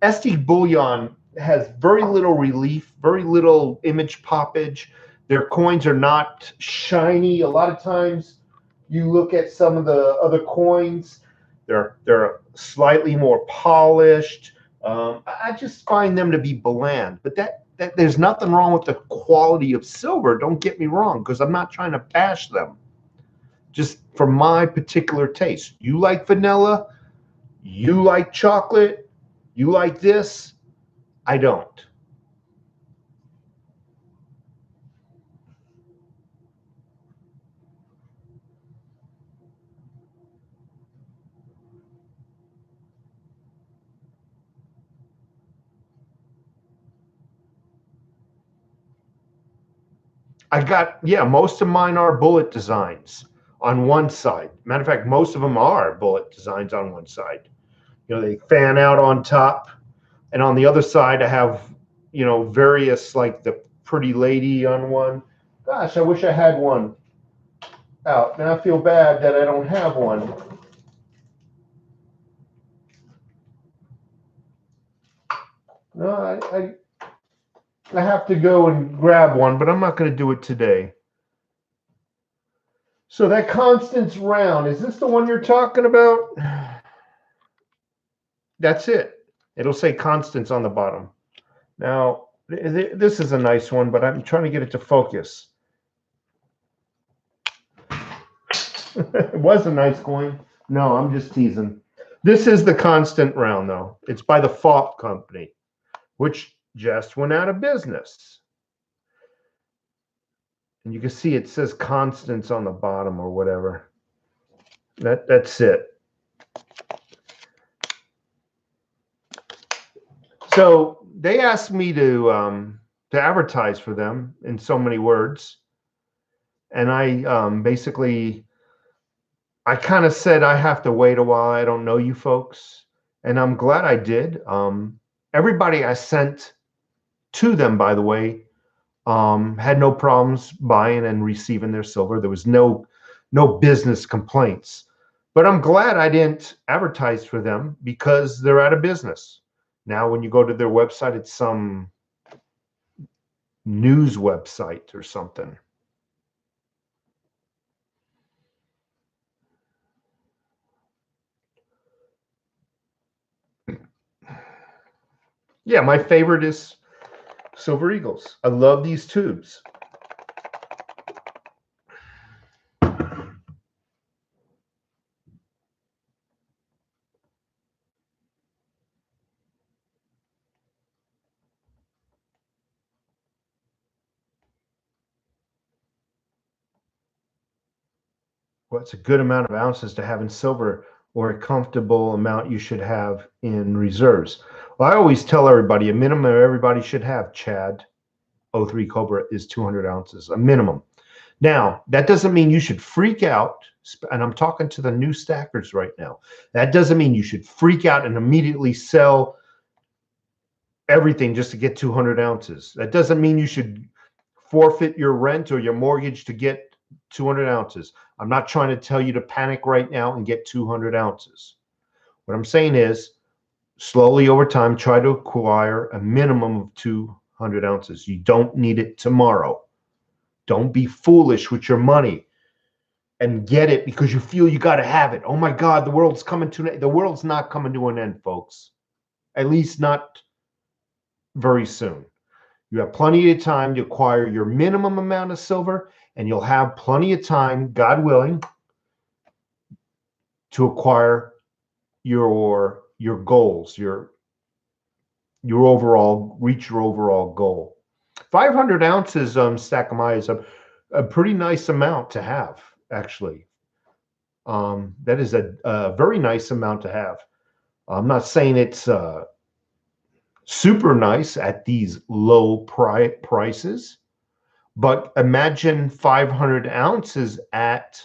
SD Bullion has very little relief, very little image poppage. Their coins are not shiny. A lot of times you look at some of the other coins, they're slightly more polished. I just find them to be bland, but that there's nothing wrong with the quality of silver. Don't get me wrong, because I'm not trying to bash them. Just for my particular taste. You like vanilla, you like chocolate, you like this, I don't. Yeah, most of mine are bullet designs on one side. Matter of fact, most of them are bullet designs on one side. You know, they fan out on top, and on the other side, I have, you know, various, like the pretty lady on one. Gosh, I wish I had one out. Now I feel bad that I don't have one. No, I have to go and grab one, but I'm not going to do it today. So that Constance round, is this the one you're talking about? That's it. It'll say Constance on the bottom. Now, this is a nice one, but I'm trying to get it to focus. It was a nice coin. No, I'm just teasing. This is the Constant round, though. It's by the FOP company, which just went out of business. And you can see it says Constance on the bottom or whatever. That's it. So they asked me to advertise for them in so many words, and I basically, I kind of said I have to wait a while. I don't know you folks, and I'm glad I did. Everybody I sent to them, by the way, had no problems buying and receiving their silver. There was no business complaints. But I'm glad I didn't advertise for them because they're out of business. Now, when you go to their website, it's some news website or something. Yeah, my favorite is Silver Eagles. I love these tubes. What's a good amount of ounces to have in silver, or a comfortable amount you should have in reserves? Well, I always tell everybody a minimum everybody should have, Chad, 03 Cobra, is 200 ounces, a minimum. Now, that doesn't mean you should freak out, and I'm talking to the new stackers right now. That doesn't mean you should freak out and immediately sell everything just to get 200 ounces. That doesn't mean you should forfeit your rent or your mortgage to get 200 ounces. I'm not trying to tell you to panic right now and get 200 ounces. What I'm saying is, slowly over time, try to acquire a minimum of 200 ounces. You don't need it tomorrow. Don't be foolish with your money and get it because you feel you got to have it. Oh my God, the world's coming to an end. The world's not coming to an end, folks. At least not very soon. You have plenty of time to acquire your minimum amount of silver, and you'll have plenty of time, God willing, to acquire your goals, your overall, reach your overall goal. 500 ounces Stakamai is a pretty nice amount to have, actually. That is a very nice amount to have. I'm not saying it's super nice at these low prices, but imagine 500 ounces at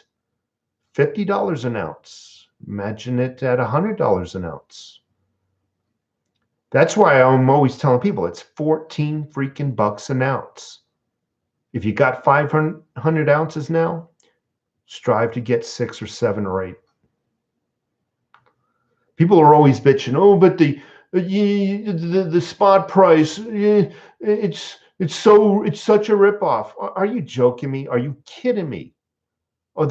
$50 an ounce. Imagine it at $100 an ounce. That's why I'm always telling people it's 14 freaking bucks an ounce. If you got 500 ounces now, strive to get 6 or 7 or 8. People are always bitching, oh, but the spot price, it's such a ripoff. Are you joking me? Are you kidding me? Oh,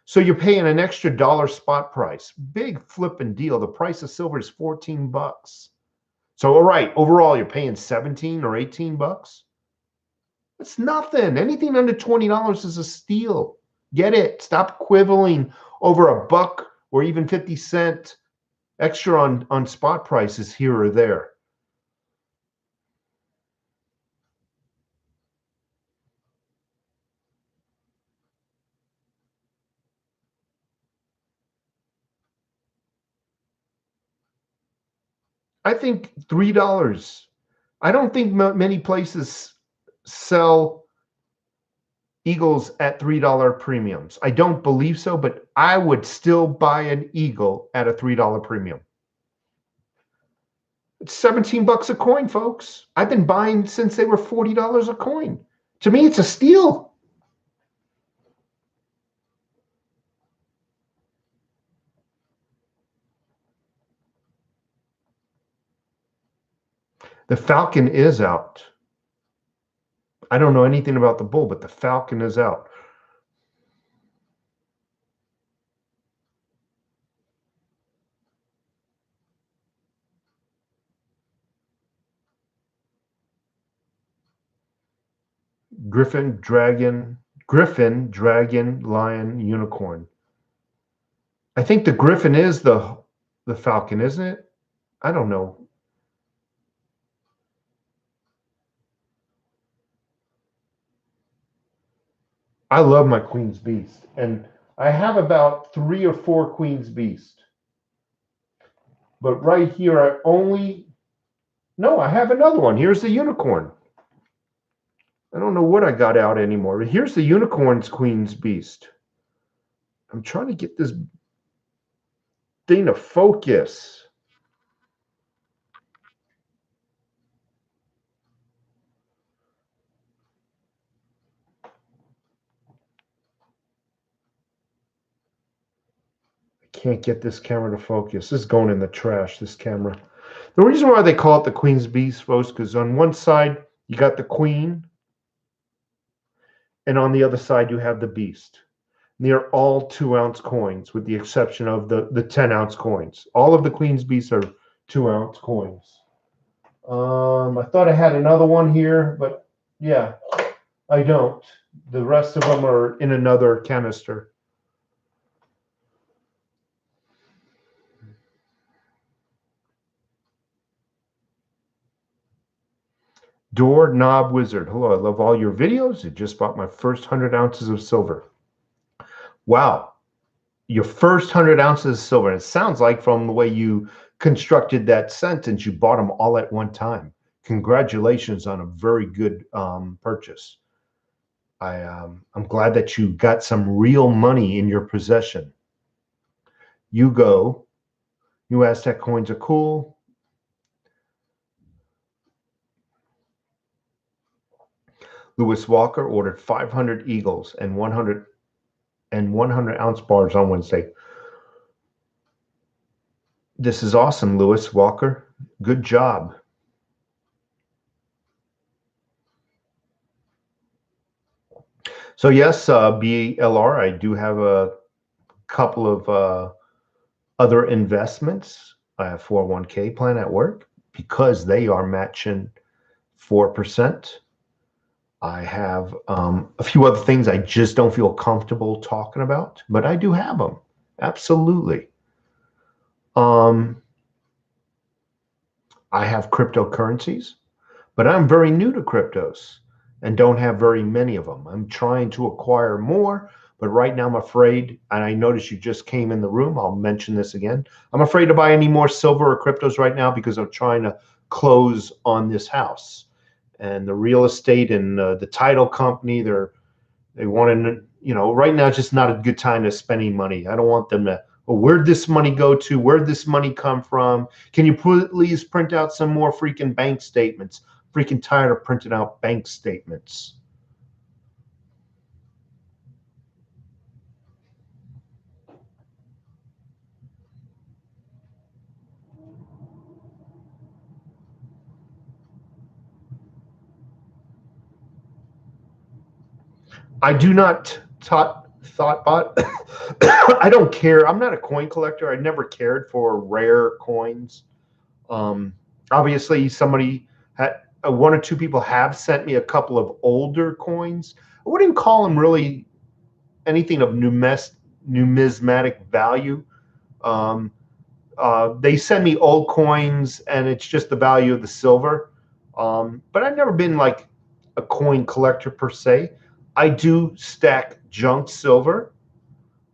so you're paying an extra $1 spot price. Big flipping deal. The price of silver is 14 bucks. So, all right, overall, you're paying 17 or 18 bucks. That's nothing. Anything under $20 is a steal. Get it. Stop quibbling over a buck or even 50 cents extra on spot prices here or there. I think $3. I don't think many places sell Eagles at $3 premiums. I don't believe so, but I would still buy an Eagle at a $3 premium. It's 17 bucks a coin, folks. I've been buying since they were $40 a coin. To me, it's a steal. The Falcon is out. I don't know anything about the bull, but the Falcon is out. Griffin, dragon, lion, unicorn. I think the Griffin is the Falcon, isn't it? I don't know. I love my Queen's Beast, and I have about 3 or 4 Queen's Beast. But right here, I have another one. Here's the unicorn. I don't know what I got out anymore, but here's the unicorn's Queen's Beast. I'm trying to get this thing to focus. Can't get this camera to focus. This is going in the trash, this camera. The reason why they call it the Queen's Beast, folks, because on one side, you got the Queen, and on the other side, you have the Beast. And they are all 2-ounce coins, with the exception of the 10-ounce coins. All of the Queen's Beasts are 2-ounce coins. I thought I had another one here, but yeah, I don't. The rest of them are in another canister. Door Knob Wizard. Hello, I love all your videos. I just bought my first 100 ounces of silver. Wow. Your first 100 ounces of silver. And it sounds like from the way you constructed that sentence, you bought them all at one time. Congratulations on a very good purchase. I'm glad that you got some real money in your possession. You Aztec coins are cool. Lewis Walker ordered 500 Eagles and 100 ounce bars on Wednesday. This is awesome, Lewis Walker. Good job. So yes, BLR, I do have a couple of other investments. I have 401k plan at work because they are matching 4%. I have a few other things I just don't feel comfortable talking about, but I do have them. Absolutely. I have cryptocurrencies, but I'm very new to cryptos and don't have very many of them. I'm trying to acquire more, but right now I'm afraid, and I noticed you just came in the room, I'll mention this again. I'm afraid to buy any more silver or cryptos right now because I'm trying to close on this house. And the real estate and the title company, they want to, you know, right now it's just not a good time to spend any money. I don't want them to, well, where'd this money go to? Where'd this money come from? Can you please print out some more freaking bank statements? Freaking tired of printing out bank statements. I do not thoughtbot. I don't care. I'm not a coin collector. I never cared for rare coins. Obviously, somebody had one or two people have sent me a couple of older coins. I wouldn't call them really anything of numismatic value. They send me old coins, and it's just the value of the silver. But I've never been like a coin collector per se. I do stack junk silver.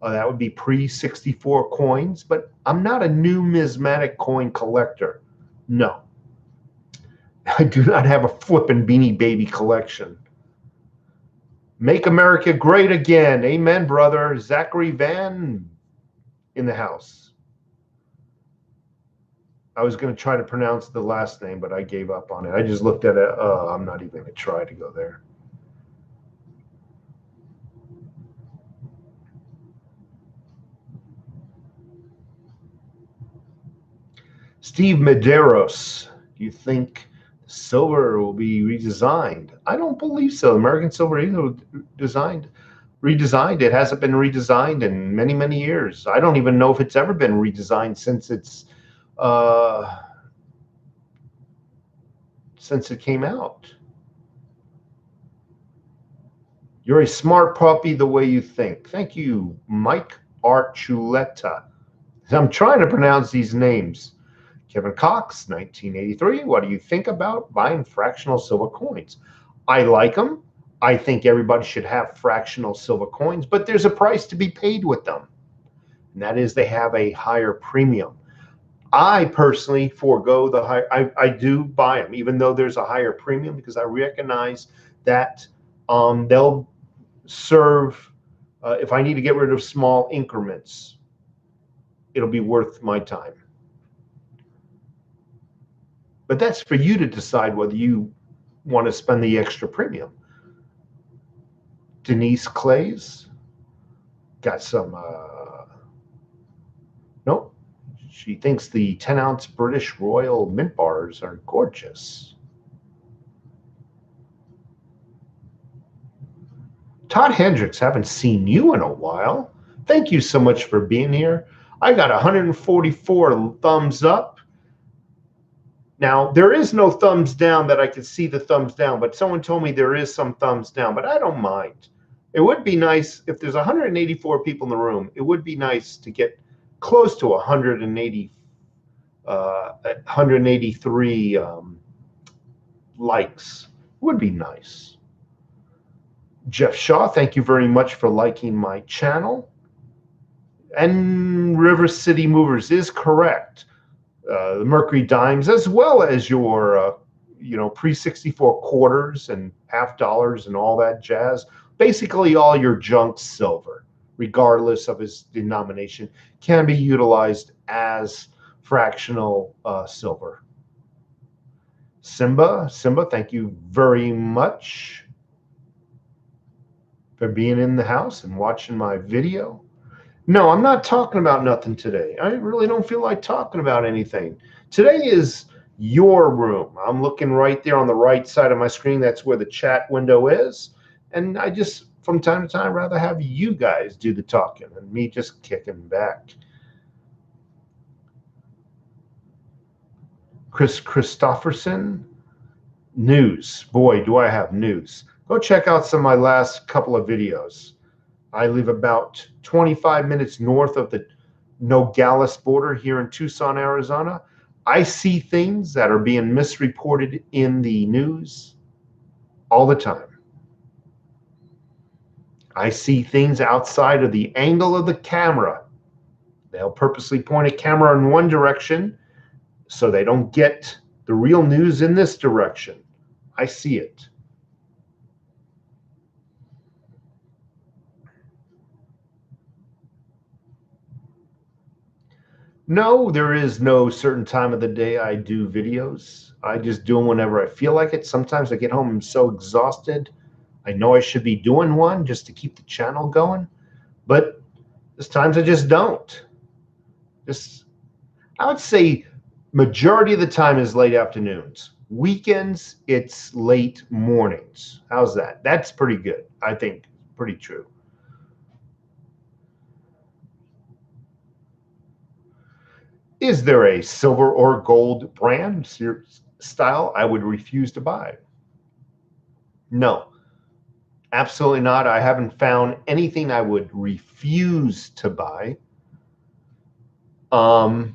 That would be pre-64 coins, but I'm not a numismatic coin collector. No. I do not have a flippin' Beanie Baby collection. Make America great again. Amen, brother. Zachary Van in the house. I was going to try to pronounce the last name, but I gave up on it. I just looked at it. I'm not even going to try to go there. Steve Medeiros, do you think silver will be redesigned? I don't believe so. American silver is redesigned. It hasn't been redesigned in many, many years. I don't even know if it's ever been redesigned since it came out. You're a smart puppy the way you think. Thank you, Mike Archuleta. I'm trying to pronounce these names. Kevin Cox, 1983. What do you think about buying fractional silver coins? I like them. I think everybody should have fractional silver coins, but there's a price to be paid with them. And that is they have a higher premium. I personally forego the high. I do buy them, even though there's a higher premium, because I recognize that they'll serve, if I need to get rid of small increments, it'll be worth my time. But that's for you to decide whether you want to spend the extra premium. Denise Clays got some, nope. She thinks the 10-ounce British Royal Mint bars are gorgeous. Todd Hendricks, haven't seen you in a while. Thank you so much for being here. I got 144 thumbs up. Now, there is no thumbs down that I could see the thumbs down, but someone told me there is some thumbs down, but I don't mind. It would be nice if there's 184 people in the room. It would be nice to get close to 183 likes. It would be nice. Jeff Shaw, thank you very much for liking my channel. And River City Movers is correct. The Mercury dimes, as well as your, pre-64 quarters and half dollars and all that jazz. Basically, all your junk silver, regardless of its denomination, can be utilized as fractional silver. Simba, thank you very much. for being in the house and watching my video. No, I'm not talking about nothing today. I really don't feel like talking about anything. Today is your room. I'm looking right there on the right side of my screen. That's where the chat window is. And I just, from time to time, rather have you guys do the talking and me just kicking back. Chris Christopherson, news. Boy, do I have news. Go check out some of my last couple of videos. I live about 25 minutes north of the Nogales border here in Tucson, Arizona. I see things that are being misreported in the news all the time. I see things outside of the angle of the camera. They'll purposely point a camera in one direction so they don't get the real news in this direction. I see it. No, there is no certain time of the day I do videos. I just do them whenever I feel like it. Sometimes I get home, I'm so exhausted. I know I should be doing one just to keep the channel going, but there's times I just don't. I would say majority of the time is late afternoons. Weekends, it's late mornings. How's that? That's pretty good. I think pretty true. Is there a silver or gold brand style I would refuse to buy? No, absolutely not. I haven't found anything I would refuse to buy. But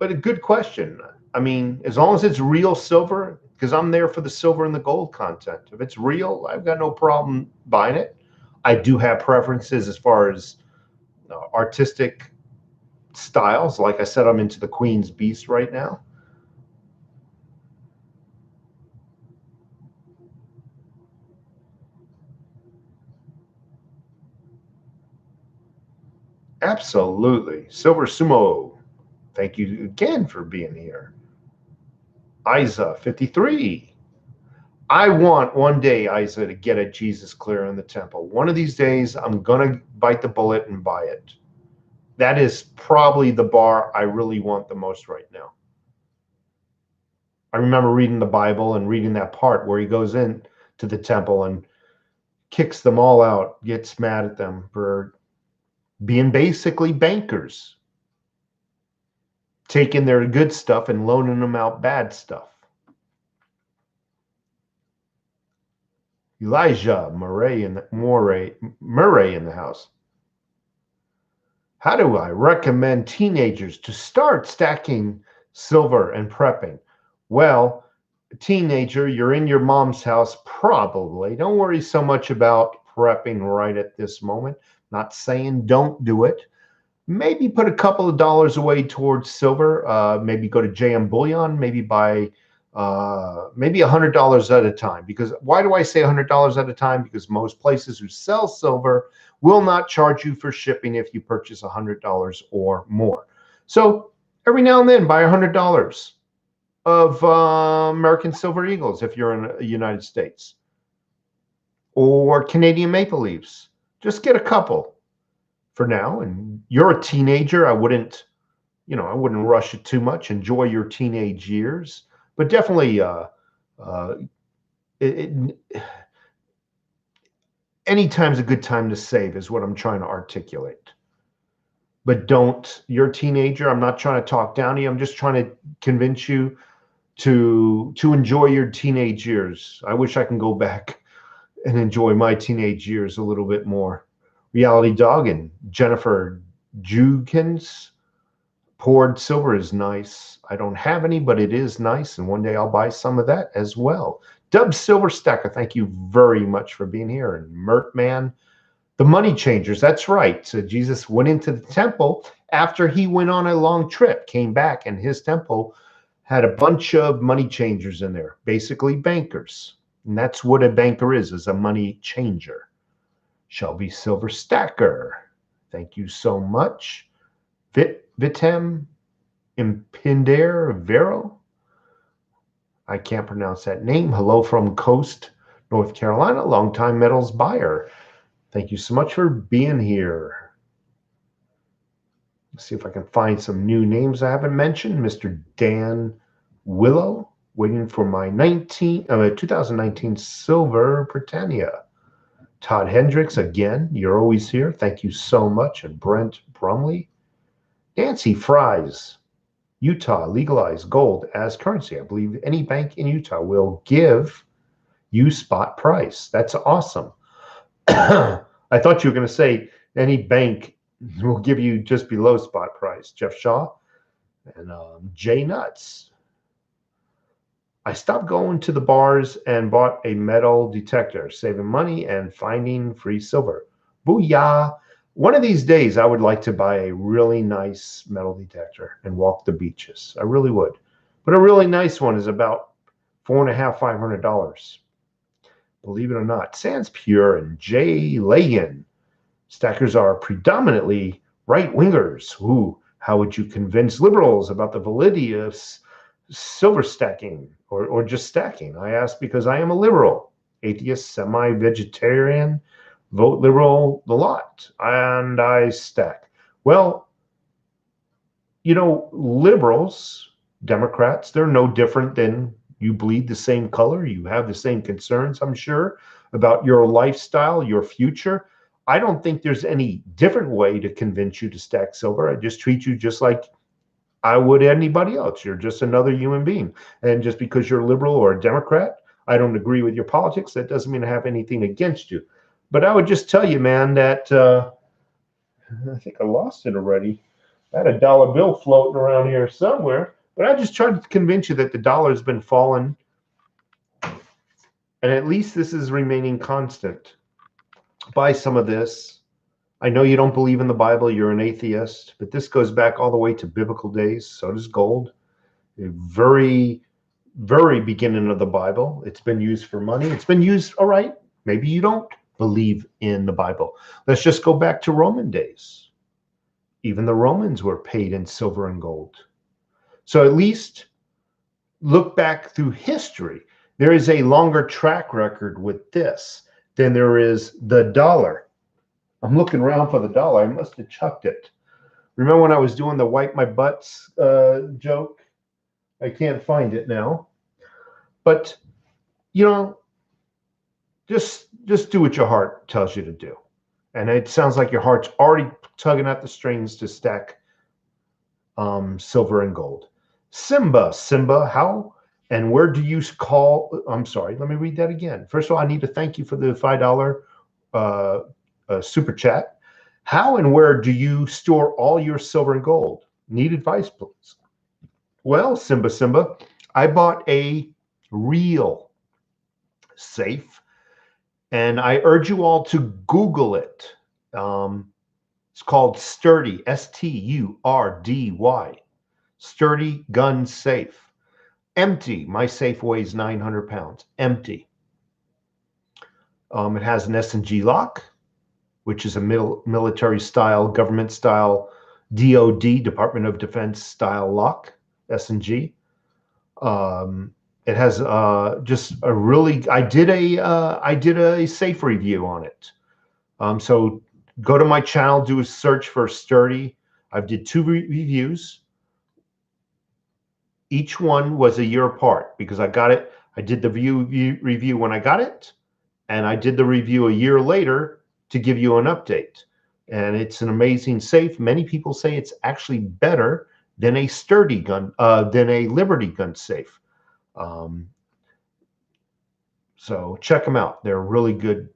a good question. I mean, as long as it's real silver, because I'm there for the silver and the gold content. If it's real, I've got no problem buying it. I do have preferences as far as artistic styles. Like I said, I'm into the Queen's Beast right now. Absolutely. Silver Sumo, thank you again for being here. Isa 53. I want one day, Isa, to get a Jesus clear in the temple. One of these days, I'm going to bite the bullet and buy it. That is probably the bar I really want the most right now. I remember reading the Bible and reading that part where he goes in to the temple and kicks them all out, gets mad at them for being basically bankers, taking their good stuff and loaning them out bad stuff. Elijah Murray in the house. How do I recommend teenagers to start stacking silver and prepping? Well, teenager, you're in your mom's house probably. Don't worry so much about prepping right at this moment. Not saying don't do it. Maybe put a couple of dollars away towards silver. Maybe go to JM Bullion. Maybe buy maybe $100 at a time. Because why do I say $100 at a time? Because most places who sell silver will not charge you for shipping if you purchase $100 or more. So every now and then buy $100 of American Silver Eagles if you're in the United States, or Canadian Maple Leafs. Just get a couple for now. And you're a teenager. I wouldn't rush it too much. Enjoy your teenage years, but definitely anytime's a good time to save is what I'm trying to articulate. But you're a teenager. I'm not trying to talk down to you. I'm just trying to convince you to enjoy your teenage years. I wish I can go back and enjoy my teenage years a little bit more. Reality Dog and Jennifer Jukins. Poured silver is nice. I don't have any, but it is nice, and one day I'll buy some of that as well. Dub Silver Stacker, thank you very much for being here. And Mertman, the money changers, that's right. So Jesus went into the temple after he went on a long trip, came back, and his temple had a bunch of money changers in there, basically bankers. And that's what a banker is a money changer. Shelby Silver Stacker, thank you so much. Vitem Impinder Vero. I can't pronounce that name. Hello from Coast North Carolina, longtime metals buyer. Thank you so much for being here. Let's see if I can find some new names I haven't mentioned. Mr. Dan Willow, waiting for my 2019 Silver Britannia. Todd Hendricks, again, you're always here. Thank you so much. And Brent Brumley. Nancy Fries, Utah legalized gold as currency. I believe any bank in Utah will give you spot price. That's awesome. I thought you were going to say any bank will give you just below spot price. Jeff Shaw and Jay Nuts. I stopped going to the bars and bought a metal detector, saving money and finding free silver. Booyah! One of these days, I would like to buy a really nice metal detector and walk the beaches. I really would. But a really nice one is about $450–500. Believe it or not. Sans Pure and Jay Lagan. Stackers are predominantly right-wingers. Ooh, how would you convince liberals about the validity of silver stacking or just stacking? I ask because I am a liberal, atheist, semi-vegetarian, vote liberal the lot, and I stack. Well, you know, liberals, Democrats, they're no different than you bleed the same color. You have the same concerns, I'm sure, about your lifestyle, your future. I don't think there's any different way to convince you to stack silver. I just treat you just like I would anybody else. You're just another human being. And just because you're liberal or a Democrat, I don't agree with your politics, that doesn't mean I have anything against you. But I would just tell you, man, that I think I lost it already. I had a dollar bill floating around here somewhere, but I just tried to convince you that the dollar's been falling, and at least this is remaining constant. Buy some of this. I know you don't believe in the Bible, you're an atheist, but this goes back all the way to biblical days. So does gold. A very, very beginning of the Bible. It's been used for money. It's been used, all right, maybe you don't believe in the Bible. Let's just go back to Roman days. Even the Romans were paid in silver and gold. So at least look back through history. There is a longer track record with this than there is the dollar. I'm looking around for the dollar. I must have chucked it. Remember when I was doing the wipe my butts joke? I can't find it now. But, you know, just do what your heart tells you to do. And it sounds like your heart's already tugging at the strings to stack silver and gold. Simba, how and where do you call? I'm sorry, let me read that again. First of all, I need to thank you for the $5 super chat. How and where do you store all your silver and gold? Need advice, please. Well, Simba, I bought a real safe, and I urge you all to Google it. It's called Sturdy, STURDY, Sturdy Gun Safe. Empty. My safe weighs 900 pounds. Empty. It has an S&G lock, which is a military style, government style, DOD, Department of Defense style lock, S&G. It has just a really. I did a safe review on it. So go to my channel, do a search for Sturdy. I did 2 reviews. Each one was a year apart because I got it. I did the review when I got it, and I did the review a year later to give you an update. And it's an amazing safe. Many people say it's actually better than a Sturdy gun, than a Liberty gun safe. So check them out. They're really good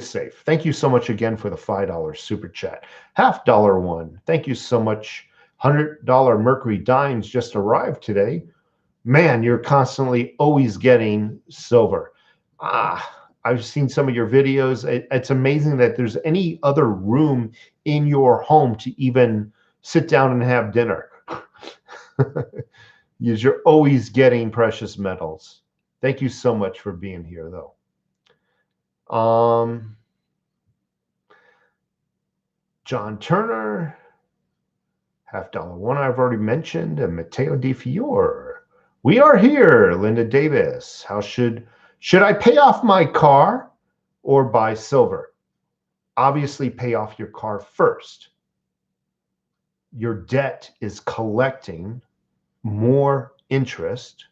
safe. Thank you so much again for the $5 super chat. $50 one. Thank you so much. $100 Mercury dimes just arrived today. Man, you're constantly always getting silver. I've seen some of your videos. It's amazing that there's any other room in your home to even sit down and have dinner. You're always getting precious metals. Thank you so much for being here, though. John Turner, $50 one I've already mentioned, and Matteo Di Fiore. We are here, Linda Davis. How should Should I pay off my car or buy silver? Obviously, pay off your car first. Your debt is collecting more interest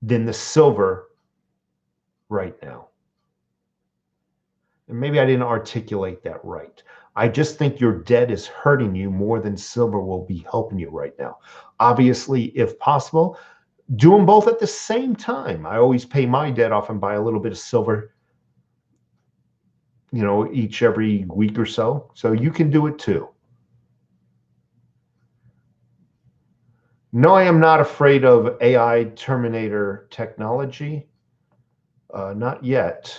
than the silver right now. And maybe I didn't articulate that right. I just think your debt is hurting you more than silver will be helping you right now. Obviously, if possible, do them both at the same time. I always pay my debt off and buy a little bit of silver, you know, each every week or so. So you can do it too. No, I am not afraid of AI Terminator technology. Not yet.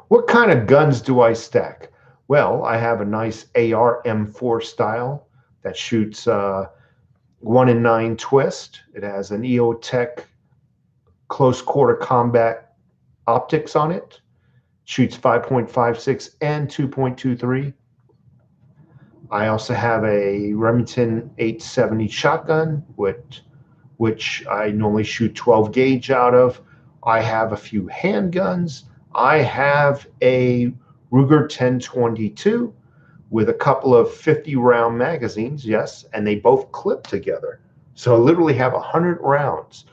What kind of guns do I stack? Well, I have a nice AR M4 style that shoots 1 in 9 twist. It has an EOTech close quarter combat optics on it. Shoots 5.56 and 2.23. I also have a Remington 870 shotgun, which I normally shoot 12 gauge out of. I have a few handguns. I have a Ruger 1022 with a couple of 50 round magazines, yes, and they both clip together. So I literally have 100 rounds.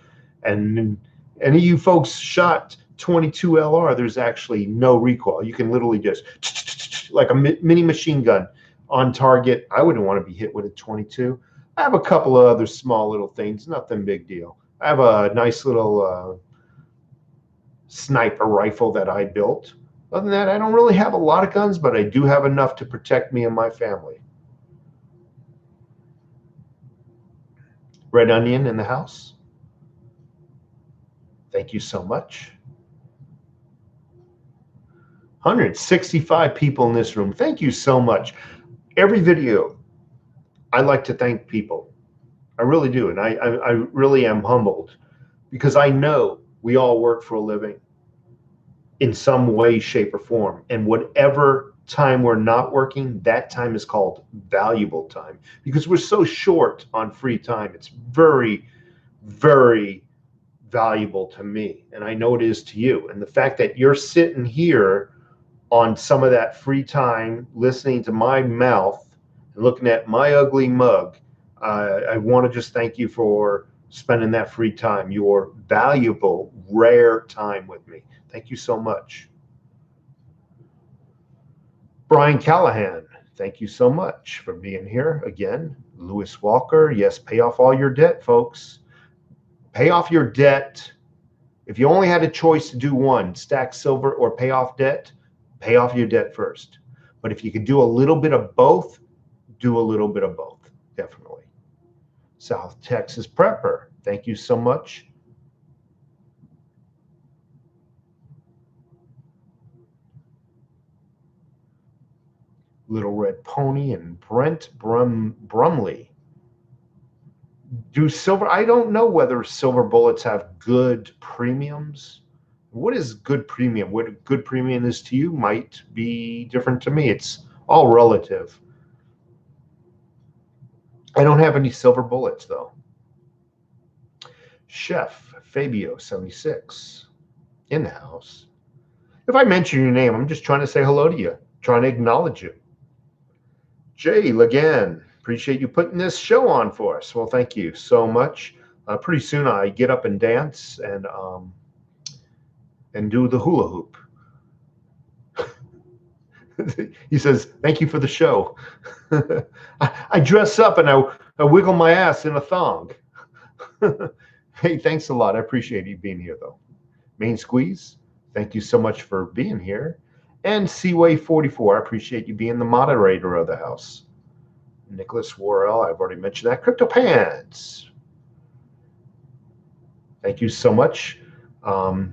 And any of you folks shot 22 LR, there's actually no recoil. You can literally just like a mini machine gun on target. I wouldn't want to be hit with a 22. I have a couple of other small little things, nothing big deal. I have a nice little sniper rifle that I built. Other than that, I don't really have a lot of guns, but I do have enough to protect me and my family. Red Onion in the house. Thank you so much. 165 people in this room. Thank you so much. Every video, I like to thank people. I really do. And I really am humbled because I know we all work for a living in some way, shape, or form. And whatever time we're not working, that time is called valuable time because we're so short on free time. It's very, very valuable to me. And I know it is to you. And the fact that you're sitting here on some of that free time, listening to my mouth and looking at my ugly mug, I want to just thank you for spending that free time, your valuable, rare time with me. Thank you so much. Brian Callahan, thank you so much for being here again. Lewis Walker, yes, pay off all your debt, folks. Pay off your debt. If you only had a choice to do one, stack silver or pay off debt, pay off your debt first. But if you could do a little bit of both, do a little bit of both, definitely. South Texas Prepper, thank you so much. Little Red Pony and Brent Brumley. Do silver, I don't know whether silver bullets have good premiums. What is good premium? What a good premium is to you might be different to me. It's all relative. I don't have any silver bullets though. Chef Fabio 76 in the house. If I mention your name, I'm just trying to say hello to you, trying to acknowledge you. Jay Lagan, appreciate you putting this show on for us. Well, thank you so much. Pretty soon I get up and dance and do the hula hoop. He says, thank you for the show. I dress up and I wiggle my ass in a thong. Hey, thanks a lot. I appreciate you being here, though. Main Squeeze, thank you so much for being here. And Seaway 44, I appreciate you being the moderator of the house. Nicholas Worrell, I've already mentioned that. Crypto Pants, thank you so much.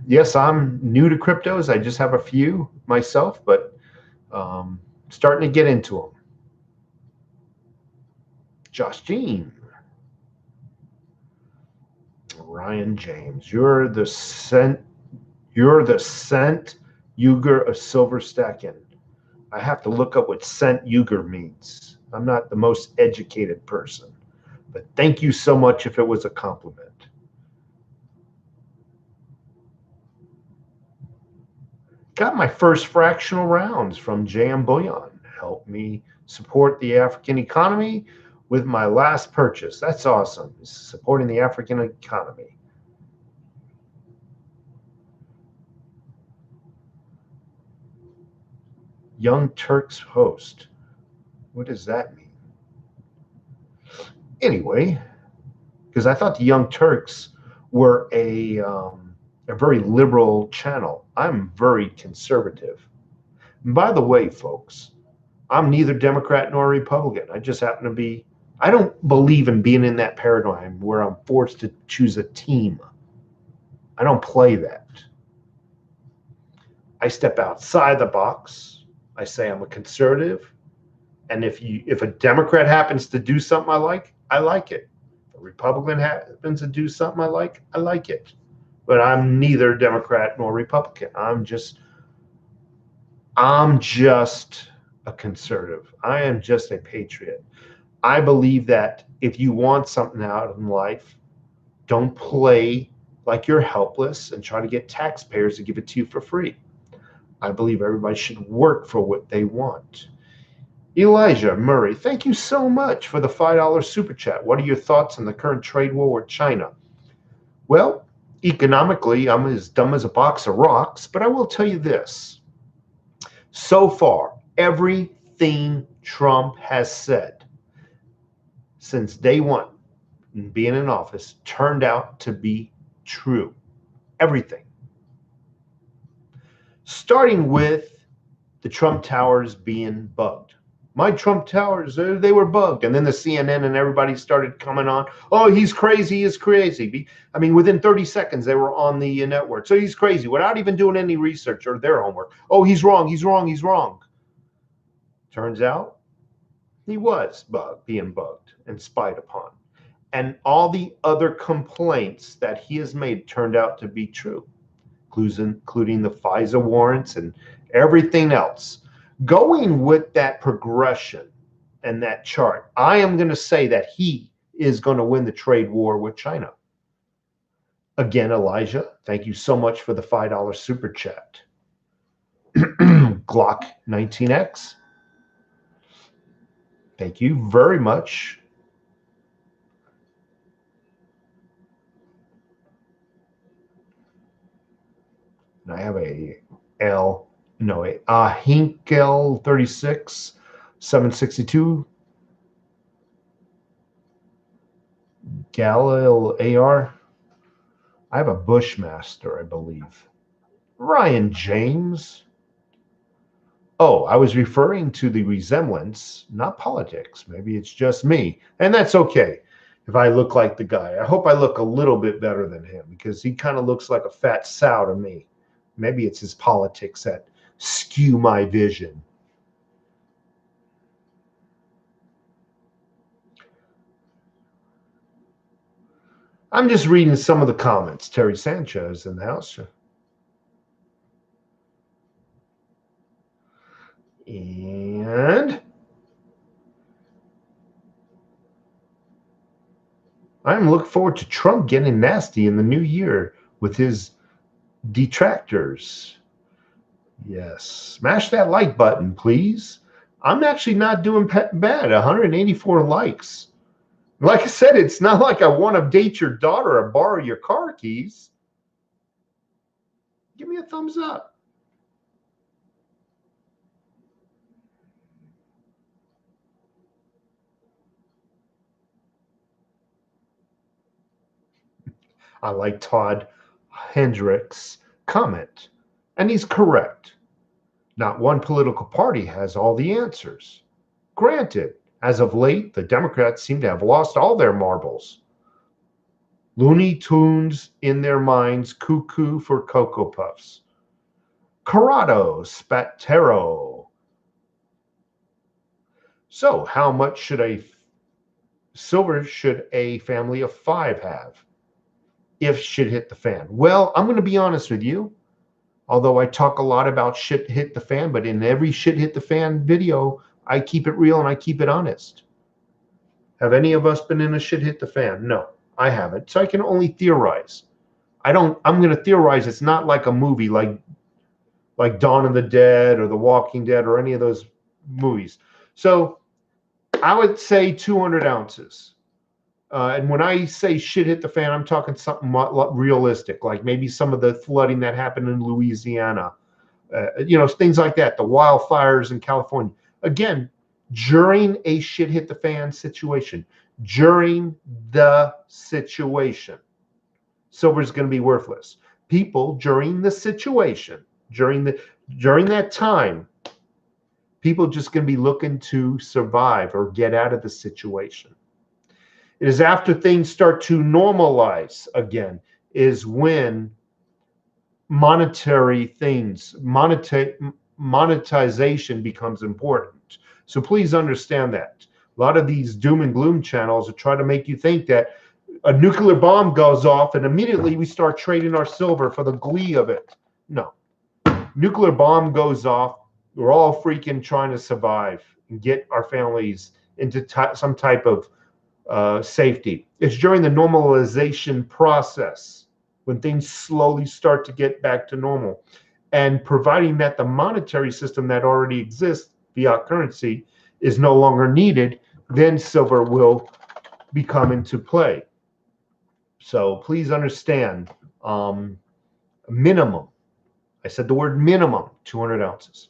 Yes, I'm new to cryptos. I just have a few myself, but starting to get into them. Josh Jean, Ryan James, you're the cent Uyghur of silver stacking. I have to look up what cent Uyghur means. I'm not the most educated person. But thank you so much if it was a compliment. Got my first fractional rounds from JM Bullion. Helped me support the African economy with my last purchase. That's awesome. Supporting the African economy. Young Turks host. What does that mean? Anyway, because I thought the Young Turks were a very liberal channel. I'm very conservative. And by the way, folks, I'm neither Democrat nor Republican. I just happen to be, I don't believe in being in that paradigm where I'm forced to choose a team. I don't play that. I step outside the box. I say I'm a conservative. And if a Democrat happens to do something I like it. If a Republican happens to do something I like it. But I'm neither Democrat nor Republican. I'm just a conservative. I am just a patriot. I believe that if you want something out in life, don't play like you're helpless and try to get taxpayers to give it to you for free. I believe everybody should work for what they want. Elijah Murray, thank you so much for the $5 super chat. What are your thoughts on the current trade war with China? Well, economically, I'm as dumb as a box of rocks, but I will tell you this. So far, everything Trump has said since day one, being in office, turned out to be true. Everything. Starting with the Trump towers being bugged. My Trump towers, they were bugged. And then the CNN and everybody started coming on. Oh, he's crazy, he's crazy. I mean, within 30 seconds, they were on the network. So he's crazy without even doing any research or their homework. Oh, he's wrong, he's wrong, he's wrong. Turns out he was being bugged and spied upon. And all the other complaints that he has made turned out to be true, including the FISA warrants and everything else. Going with that progression and that chart, I am going to say that he is going to win the trade war with China. Again, Elijah, thank you so much for the $5 super chat. Glock 19X, thank you very much. And I have a Hinkel 36, 762, Galil AR. I have a Bushmaster, I believe. Ryan James. Oh, I was referring to the resemblance, not politics. Maybe it's just me. And that's okay if I look like the guy. I hope I look a little bit better than him because he kind of looks like a fat sow to me. Maybe it's his politics that skew my vision. I'm just reading some of the comments. Terry Sanchez in the house. And I'm looking forward to Trump getting nasty in the new year with his detractors. Yes. Smash that like button, please. I'm actually not doing bad. 184 likes. Like I said, it's not like I want to date your daughter or borrow your car keys. Give me a thumbs up. I like Todd Hendricks' comment, and he's correct. Not one political party has all the answers. Granted, as of late, the Democrats seem to have lost all their marbles. Looney Tunes in their minds, cuckoo for Cocoa Puffs. Corrado Spatero. So, how much silver should a family of 5 have if shit hit the fan? Well, I'm going to be honest with you. Although I talk a lot about shit hit the fan, but in every shit hit the fan video, I keep it real and I keep it honest. Have any of us been in a shit hit the fan? No, I haven't. So I can only theorize. I'm going to theorize it's not like a movie like Dawn of the Dead or The Walking Dead or any of those movies. So I would say 200 ounces. And when I say shit hit the fan, I'm talking something realistic, like maybe some of the flooding that happened in Louisiana, things like that, the wildfires in California. Again, during a shit hit the fan situation, during the situation, silver is going to be worthless. People during the situation, during that time, people just going to be looking to survive or get out of the situation. It is after things start to normalize again, is when monetary things, monetization becomes important. So please understand that. A lot of these doom and gloom channels are trying to make you think that a nuclear bomb goes off and immediately we start trading our silver for the glee of it. No. Nuclear bomb goes off, we're all freaking trying to survive and get our families into some type of safety. It's during the normalization process when things slowly start to get back to normal. And providing that the monetary system that already exists, fiat currency, is no longer needed, then silver will become into play. So please understand, minimum, I said the word minimum, 200 ounces.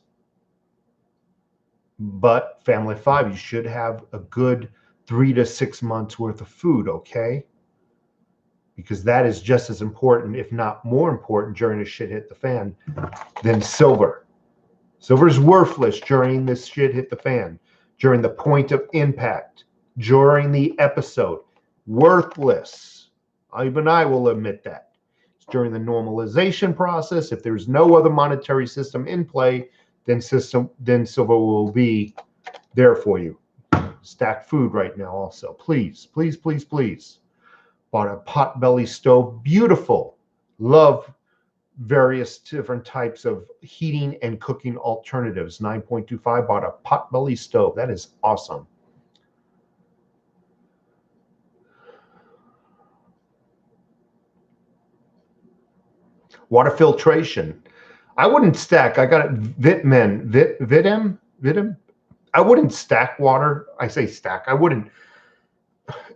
But family 5, you should have a good 3 to 6 months worth of food, okay? Because that is just as important, if not more important, during a shit hit the fan than silver. Silver is worthless during this shit hit the fan, during the point of impact, during the episode. Worthless. Even I will admit that. It's during the normalization process. If there's no other monetary system in play, then silver will be there for you. Stacked food right now also. Please, please, please, please. Bought a potbelly stove. Beautiful. Love various different types of heating and cooking alternatives. 9.25. Bought a potbelly stove. That is awesome. Water filtration. I wouldn't stack. I got it. Vitem. I wouldn't stack water. I say stack. I wouldn't.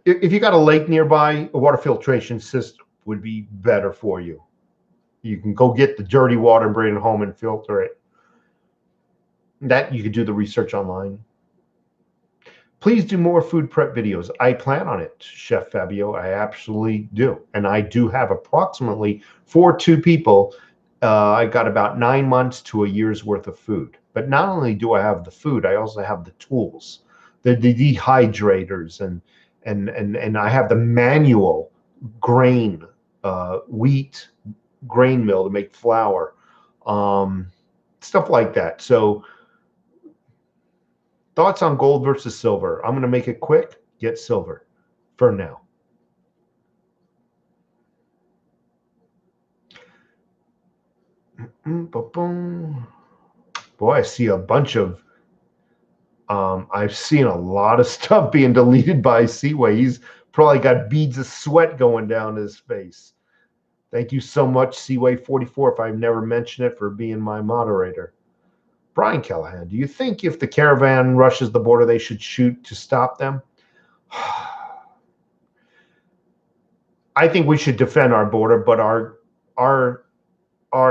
If you got a lake nearby, a water filtration system would be better for you. You can go get the dirty water and bring it home and filter it. That you could do the research online. Please do more food prep videos. I plan on it, Chef Fabio. I absolutely do. And I do have approximately, for 2 people, I got about 9 months to a year's worth of food. But not only do I have the food, I also have the tools, the dehydrators, and I have the manual grain, wheat grain mill to make flour, stuff like that. So thoughts on gold versus silver. I'm going to make it quick. Get silver for now. Boy, I see a bunch of, I've seen a lot of stuff being deleted by Seaway. He's probably got beads of sweat going down his face. Thank you so much, Seaway44, if I've never mentioned it, for being my moderator. Brian Callahan, do you think if the caravan rushes the border, they should shoot to stop them? I think we should defend our border, but our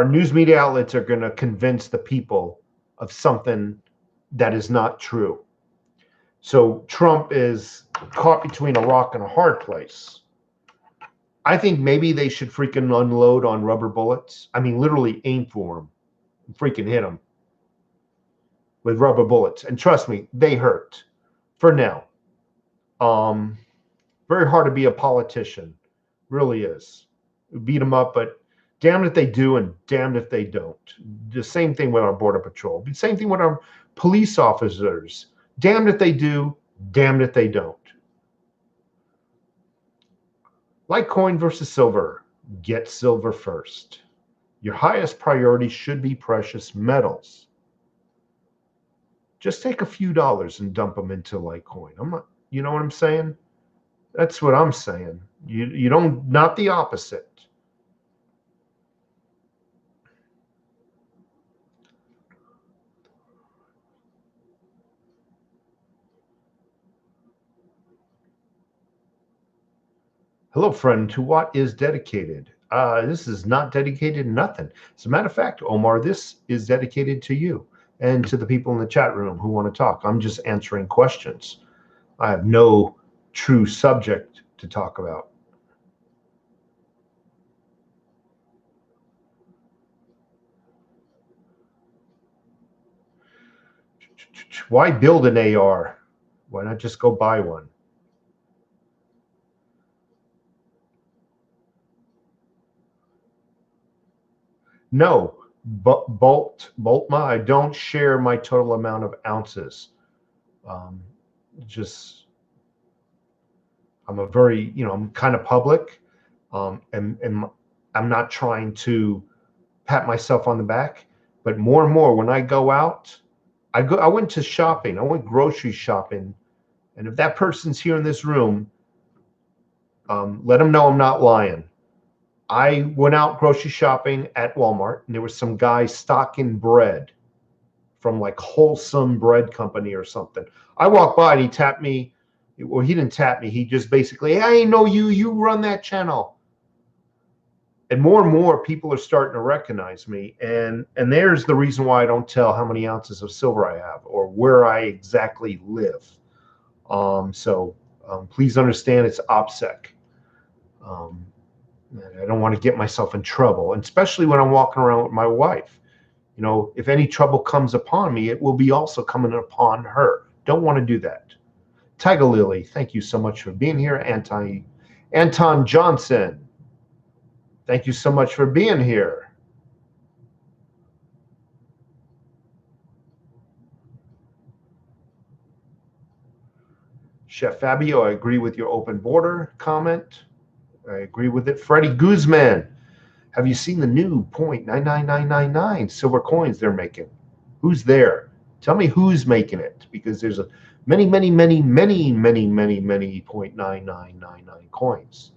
news media outlets are going to convince the people of something that is not true. So Trump is caught between a rock and a hard place. I think maybe they should freaking unload on rubber bullets. I mean, literally aim for them and freaking hit them with rubber bullets. And trust me, they hurt for now. Very hard to be a politician. Really is. Beat them up, but damned if they do and damned if they don't. The same thing with our Border Patrol. The same thing with our police officers. Damned if they do, damned if they don't. Litecoin versus silver. Get silver first. Your highest priority should be precious metals. Just take a few dollars and dump them into Litecoin. You know what I'm saying? That's what I'm saying. You don't, not the opposite. Hello, friend. To what is dedicated? This is not dedicated to nothing. As a matter of fact, Omar, this is dedicated to you and to the people in the chat room who want to talk. I'm just answering questions. I have no true subject to talk about. Why build an AR? Why not just go buy one? No, but Boltma, I don't share my total amount of ounces. Just, I'm a very, I'm kind of public, and I'm not trying to pat myself on the back, but more and more when I go out, I went to shopping, I went grocery shopping, and if that person's here in this room, let them know I'm not lying. I went out grocery shopping at Walmart, and there was some guy stocking bread from like Wholesome Bread Company or something. I walked by and he tapped me. Well, he didn't tap me. He just basically, hey, I know you. You run that channel. And more people are starting to recognize me. And there's the reason why I don't tell how many ounces of silver I have or where I exactly live. So please understand it's OPSEC. I don't want to get myself in trouble, and especially when I'm walking around with my wife. If any trouble comes upon me, it will be also coming upon her. Don't want to do that. Tiger Lily, thank you so much for being here. Anton Johnson, thank you so much for being here. Chef Fabio, I agree with your open border comment. I agree with it. Freddie Guzman, have you seen the new 0.99999 silver coins they're making? Who's there? Tell me who's making it, because there's many 0.9999 coins.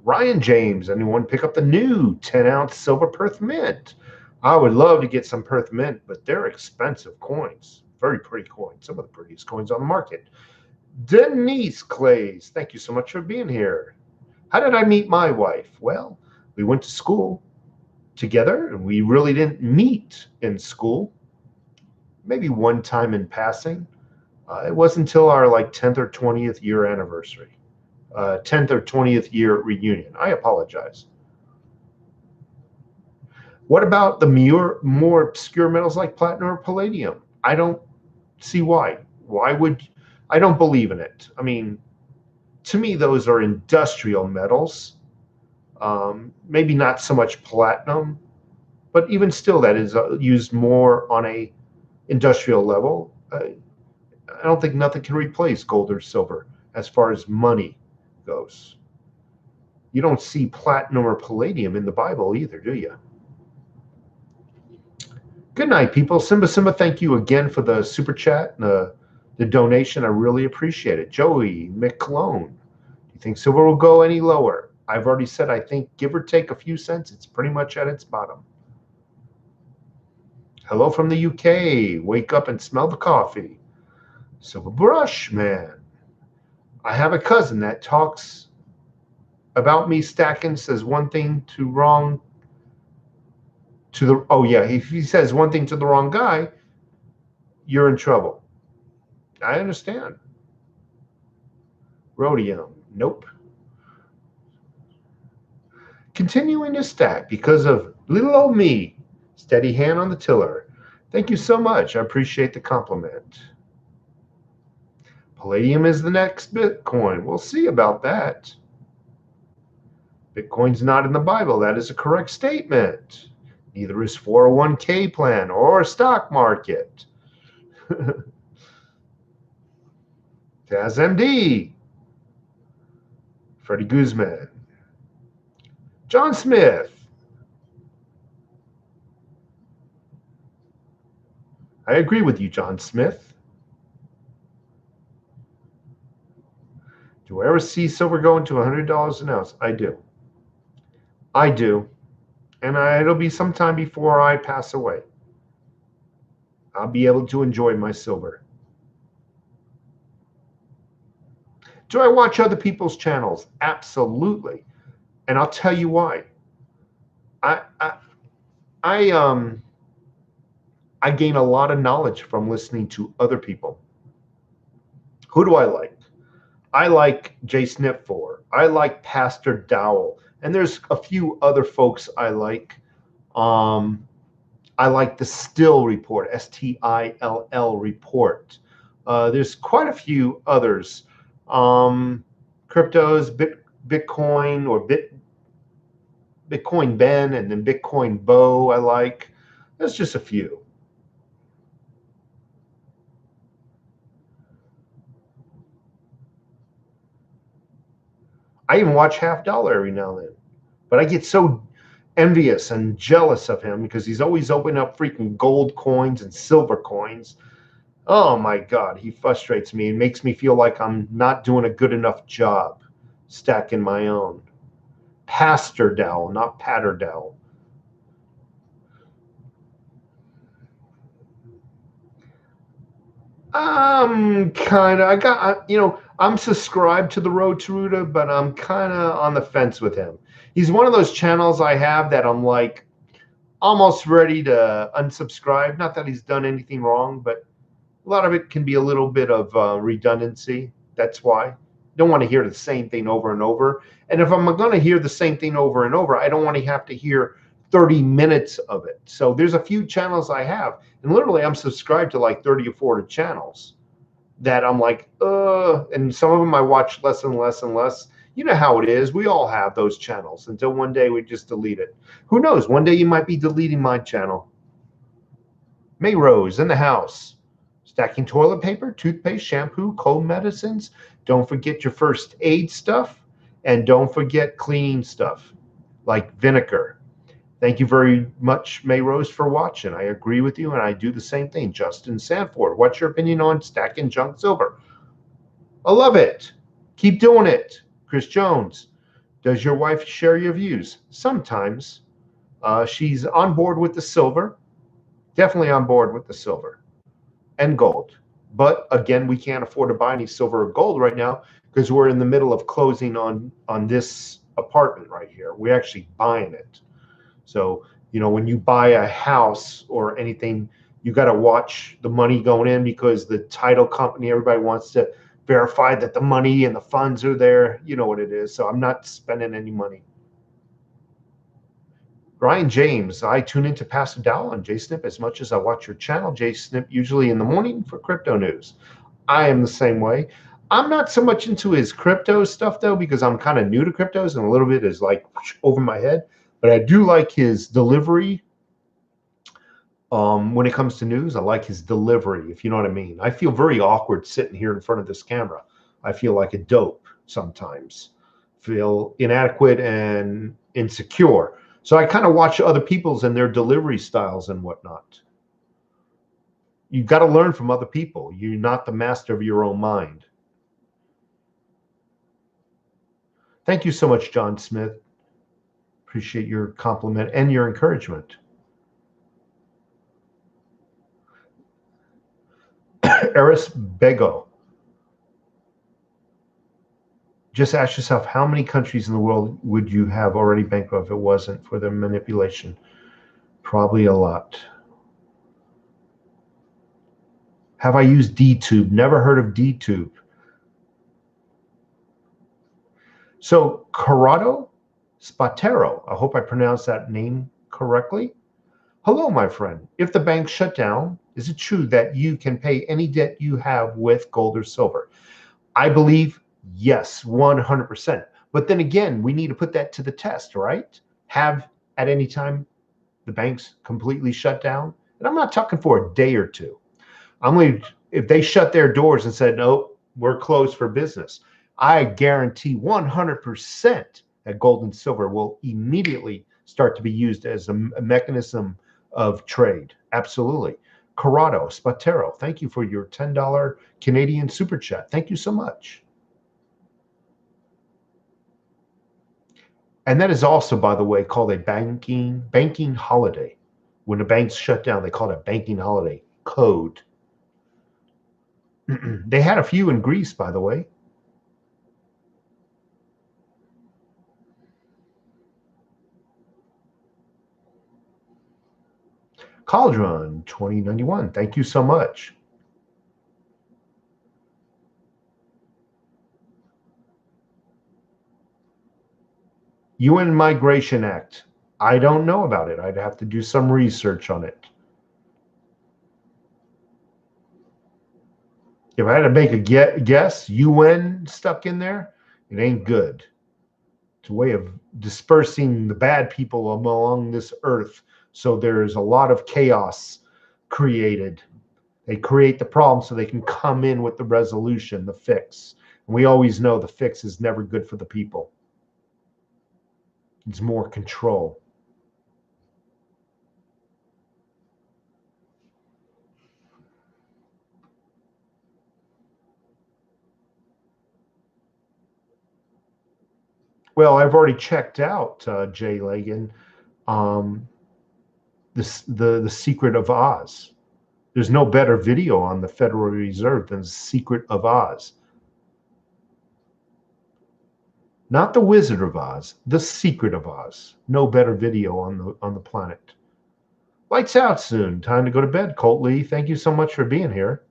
Ryan James, anyone pick up the new 10-ounce silver Perth Mint? I would love to get some Perth Mint, but they're expensive coins. Very pretty coins. Some of the prettiest coins on the market. Denise Clays, thank you so much for being here. How did I meet my wife? Well, we went to school together, and we really didn't meet in school. Maybe one time in passing. It wasn't until our 10th or 20th year anniversary. 10th or 20th year reunion. I apologize. What about the more obscure metals like platinum or palladium? I don't see why. I don't believe in it. I mean, to me, those are industrial metals. Maybe not so much platinum, but even still, that is used more on a industrial level. I don't think nothing can replace gold or silver as far as money goes. You don't see platinum or palladium in the Bible either, do you? Good night, people. Simba, thank you again for the super chat and the donation. I really appreciate it. Joey McClone, do you think silver will go any lower? I've already said I think, give or take a few cents, it's pretty much at its bottom. Hello from the UK. Wake up and smell the coffee. Silver Brush, man. I have a cousin that talks about me stacking, says one thing to wrong to the, oh yeah, if he says one thing to the wrong guy, you're in trouble. I understand. Rhodium, nope. Continuing to stack because of little old me. Steady hand on the tiller. Thank you so much. I appreciate the compliment. Palladium is the next Bitcoin. We'll see about that. Bitcoin's not in the Bible. That is a correct statement. Neither is 401k plan or stock market. Taz MD. Freddie Guzman. John Smith. I agree with you, John Smith. Do I ever see silver going to $100 an ounce? I do. I do. And it'll be sometime before I pass away. I'll be able to enjoy my silver. Do I watch other people's channels? Absolutely. And I'll tell you why. I gain a lot of knowledge from listening to other people. Who do I like? I like Jay Snipfor. I like Pastor Dowell. And there's a few other folks I like. I like the Still report, STILL report. There's quite a few others. Cryptos, Bitcoin or Bitcoin Ben and then Bitcoin Bo I like. There's just a few. I even watch Half Dollar every now and then. But I get so envious and jealous of him because he's always opening up freaking gold coins and silver coins. Oh my God, he frustrates me and makes me feel like I'm not doing a good enough job stacking my own. Pastor Dowell, not Patter Dowell. I'm subscribed to the Road to Ruta, but I'm kind of on the fence with him. He's one of those channels I have that I'm like almost ready to unsubscribe. Not that he's done anything wrong, but a lot of it can be a little bit of redundancy. That's why. Don't want to hear the same thing over and over. And if I'm going to hear the same thing over and over, I don't want to have to hear 30 minutes of it. So there's a few channels I have, and literally I'm subscribed to like 30 or 40 channels that I'm like, and some of them I watch less and less and less. You know how it is. We all have those channels until one day we just delete it. Who knows? One day you might be deleting my channel. May Rose in the house. Stacking toilet paper, toothpaste, shampoo, cold medicines. Don't forget your first aid stuff. And don't forget cleaning stuff like vinegar. Thank you very much, May Rose, for watching. I agree with you, and I do the same thing. Justin Sanford, what's your opinion on stacking junk silver? I love it. Keep doing it. Chris Jones, does your wife share your views? Sometimes. She's on board with the silver. Definitely on board with the silver and gold. But again, we can't afford to buy any silver or gold right now because we're in the middle of closing on this apartment right here. We're actually buying it. So, when you buy a house or anything, you got to watch the money going in because the title company, everybody wants to verify that the money and the funds are there. You know what it is. So I'm not spending any money. Ryan James, I tune into Pastor Dowell and JSnip as much as I watch your channel, JSnip, usually in the morning for crypto news. I am the same way. I'm not so much into his crypto stuff, though, because I'm kind of new to cryptos and a little bit is like over my head. But I do like his delivery. When it comes to news, I like his delivery, if you know what I mean. I feel very awkward sitting here in front of this camera. I feel like a dope sometimes. Feel inadequate and insecure. So I kind of watch other people's and their delivery styles and whatnot. You've got to learn from other people. You're not the master of your own mind. Thank you so much, John Smith. Appreciate your compliment and your encouragement. Eris Bego. Just ask yourself, how many countries in the world would you have already bankrupt if it wasn't for their manipulation? Probably a lot. Have I used DTube? Never heard of DTube. So Corrado Spatero, I hope I pronounced that name correctly. Hello, my friend. If the bank shut down, is it true that you can pay any debt you have with gold or silver? I believe yes, 100%. But then again, we need to put that to the test, right? Have at any time the banks completely shut down? And I'm not talking for a day or two. If they shut their doors and said, no, we're closed for business, I guarantee 100% that gold and silver will immediately start to be used as a mechanism of trade. Absolutely. Corrado Spatero, thank you for your $10 Canadian super chat. Thank you so much. And that is also, by the way, called a banking holiday. When the banks shut down, they call it a banking holiday code. They had a few in Greece, by the way. Cauldron 2091, thank you so much. UN Migration Act. I don't know about it. I'd have to do some research on it. If I had to make a guess, UN stuck in there, it ain't good. It's a way of dispersing the bad people along this earth. So there's a lot of chaos created. They create the problem so they can come in with the resolution, the fix. And we always know the fix is never good for the people. It's more control. Well, I've already checked out Jay Lagan, the Secret of Oz. There's no better video on the Federal Reserve than the Secret of Oz. Not the Wizard of Oz, the Secret of Oz. No better video on the planet. Lights out soon. Time to go to bed, Colt Lee. Thank you so much for being here.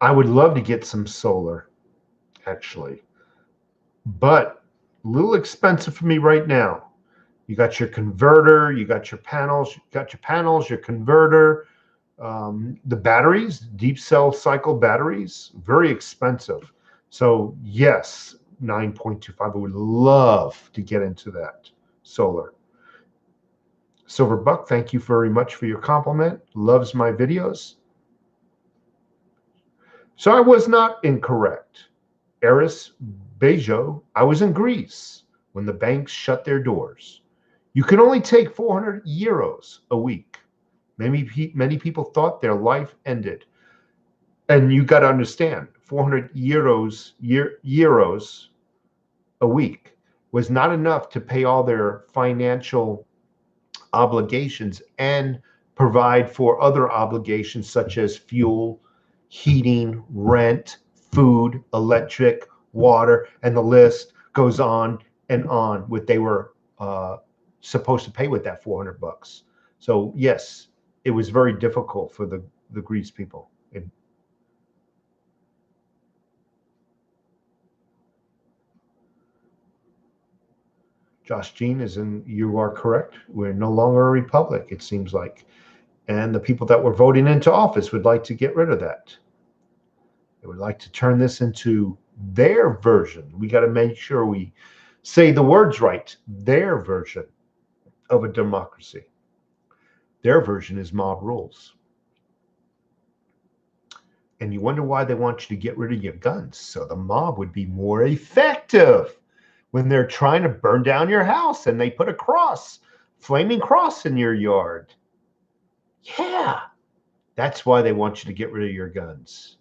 I would love to get some solar, actually, but a little expensive for me right now. You got your converter, you got your panels, your converter, the batteries, deep cell cycle batteries, very expensive. So yes, 9.25, I would love to get into that solar. Silver Buck, thank you very much for your compliment. Loves my videos. So I was not incorrect. Eris Bejo, I was in Greece when the banks shut their doors. You can only take 400 euros a week. Many people thought their life ended. And you got to understand, 400 euros a week was not enough to pay all their financial obligations and provide for other obligations such as fuel, heating, rent, food, electric, water, and the list goes on and on. What they were supposed to pay with that 400 bucks. So yes, it was very difficult for the Greece people. Josh Jean you are correct. We're no longer a republic, it seems like. And the people that were voting into office would like to get rid of that. They would like to turn this into their version. We got to make sure we say the words right. Their version of a democracy. Their version is mob rules. And you wonder why they want you to get rid of your guns, so the mob would be more effective when they're trying to burn down your house and they put a cross, flaming cross in your yard. Yeah, that's why they want you to get rid of your guns.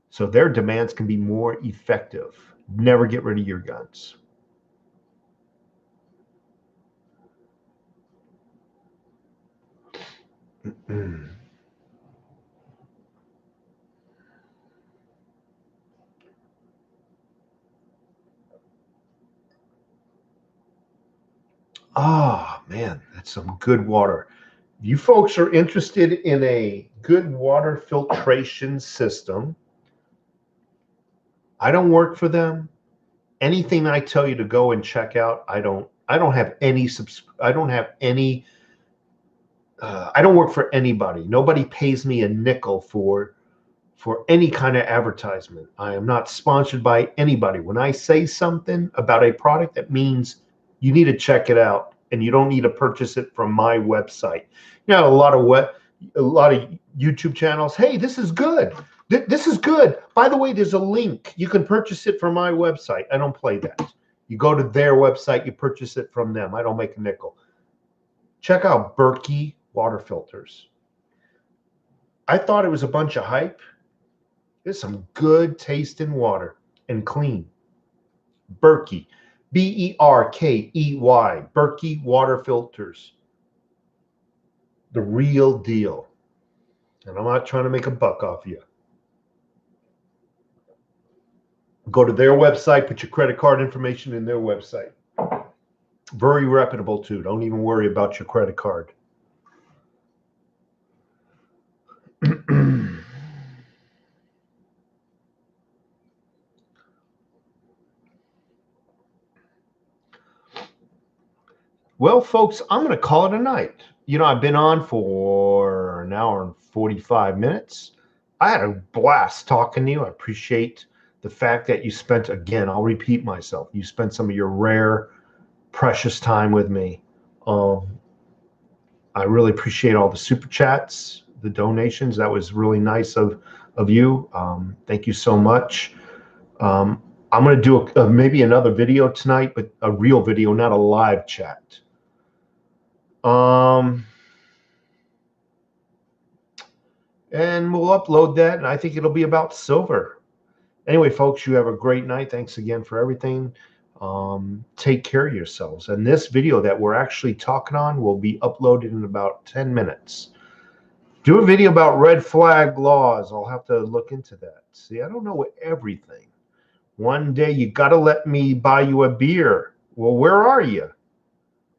So their demands can be more effective. Never get rid of your guns. Oh, man, that's some good water. You folks are interested in a good water filtration system. I don't work for them. Anything I tell you to go and check out, I don't have any I don't work for anybody. Nobody pays me a nickel for any kind of advertisement. I am not sponsored by anybody. When I say something about a product, that means you need to check it out and you don't need to purchase it from my website. You know, a lot of YouTube channels, hey, this is good. This is good. By the way, there's a link. You can purchase it from my website. I don't play that. You go to their website, you purchase it from them. I don't make a nickel. Check out Berkey water filters. I thought it was a bunch of hype. There's some good tasting water and clean. Berkey, Berkey, Berkey water filters. The real deal. And I'm not trying to make a buck off you. Go to their website, put your credit card information in their website. Very reputable too. Don't even worry about your credit card. Well, folks, I'm going to call it a night. You know, I've been on for an hour and 45 minutes. I had a blast talking to you. I appreciate the fact that you spent, again, I'll repeat myself, you spent some of your rare, precious time with me. I really appreciate all the super chats, the donations. That was really nice of you. Thank you so much. I'm going to do maybe another video tonight, but a real video, not a live chat. And we'll upload that, and I think it'll be about silver. Anyway, folks, you have a great night. Thanks again for everything. Take care of yourselves. And this video that we're actually talking on will be uploaded in about 10 minutes. Do a video about red flag laws. I'll have to look into that. See, I don't know everything. One day you got to let me buy you a beer. Well, where are you,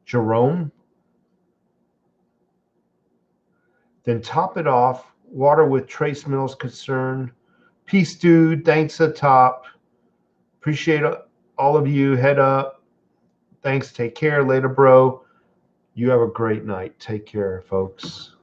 Jerome? Then top it off. Water with trace minerals concern. Peace, dude. Thanks at top. Appreciate all of you. Head up. Thanks. Take care. Later, bro. You have a great night. Take care, folks.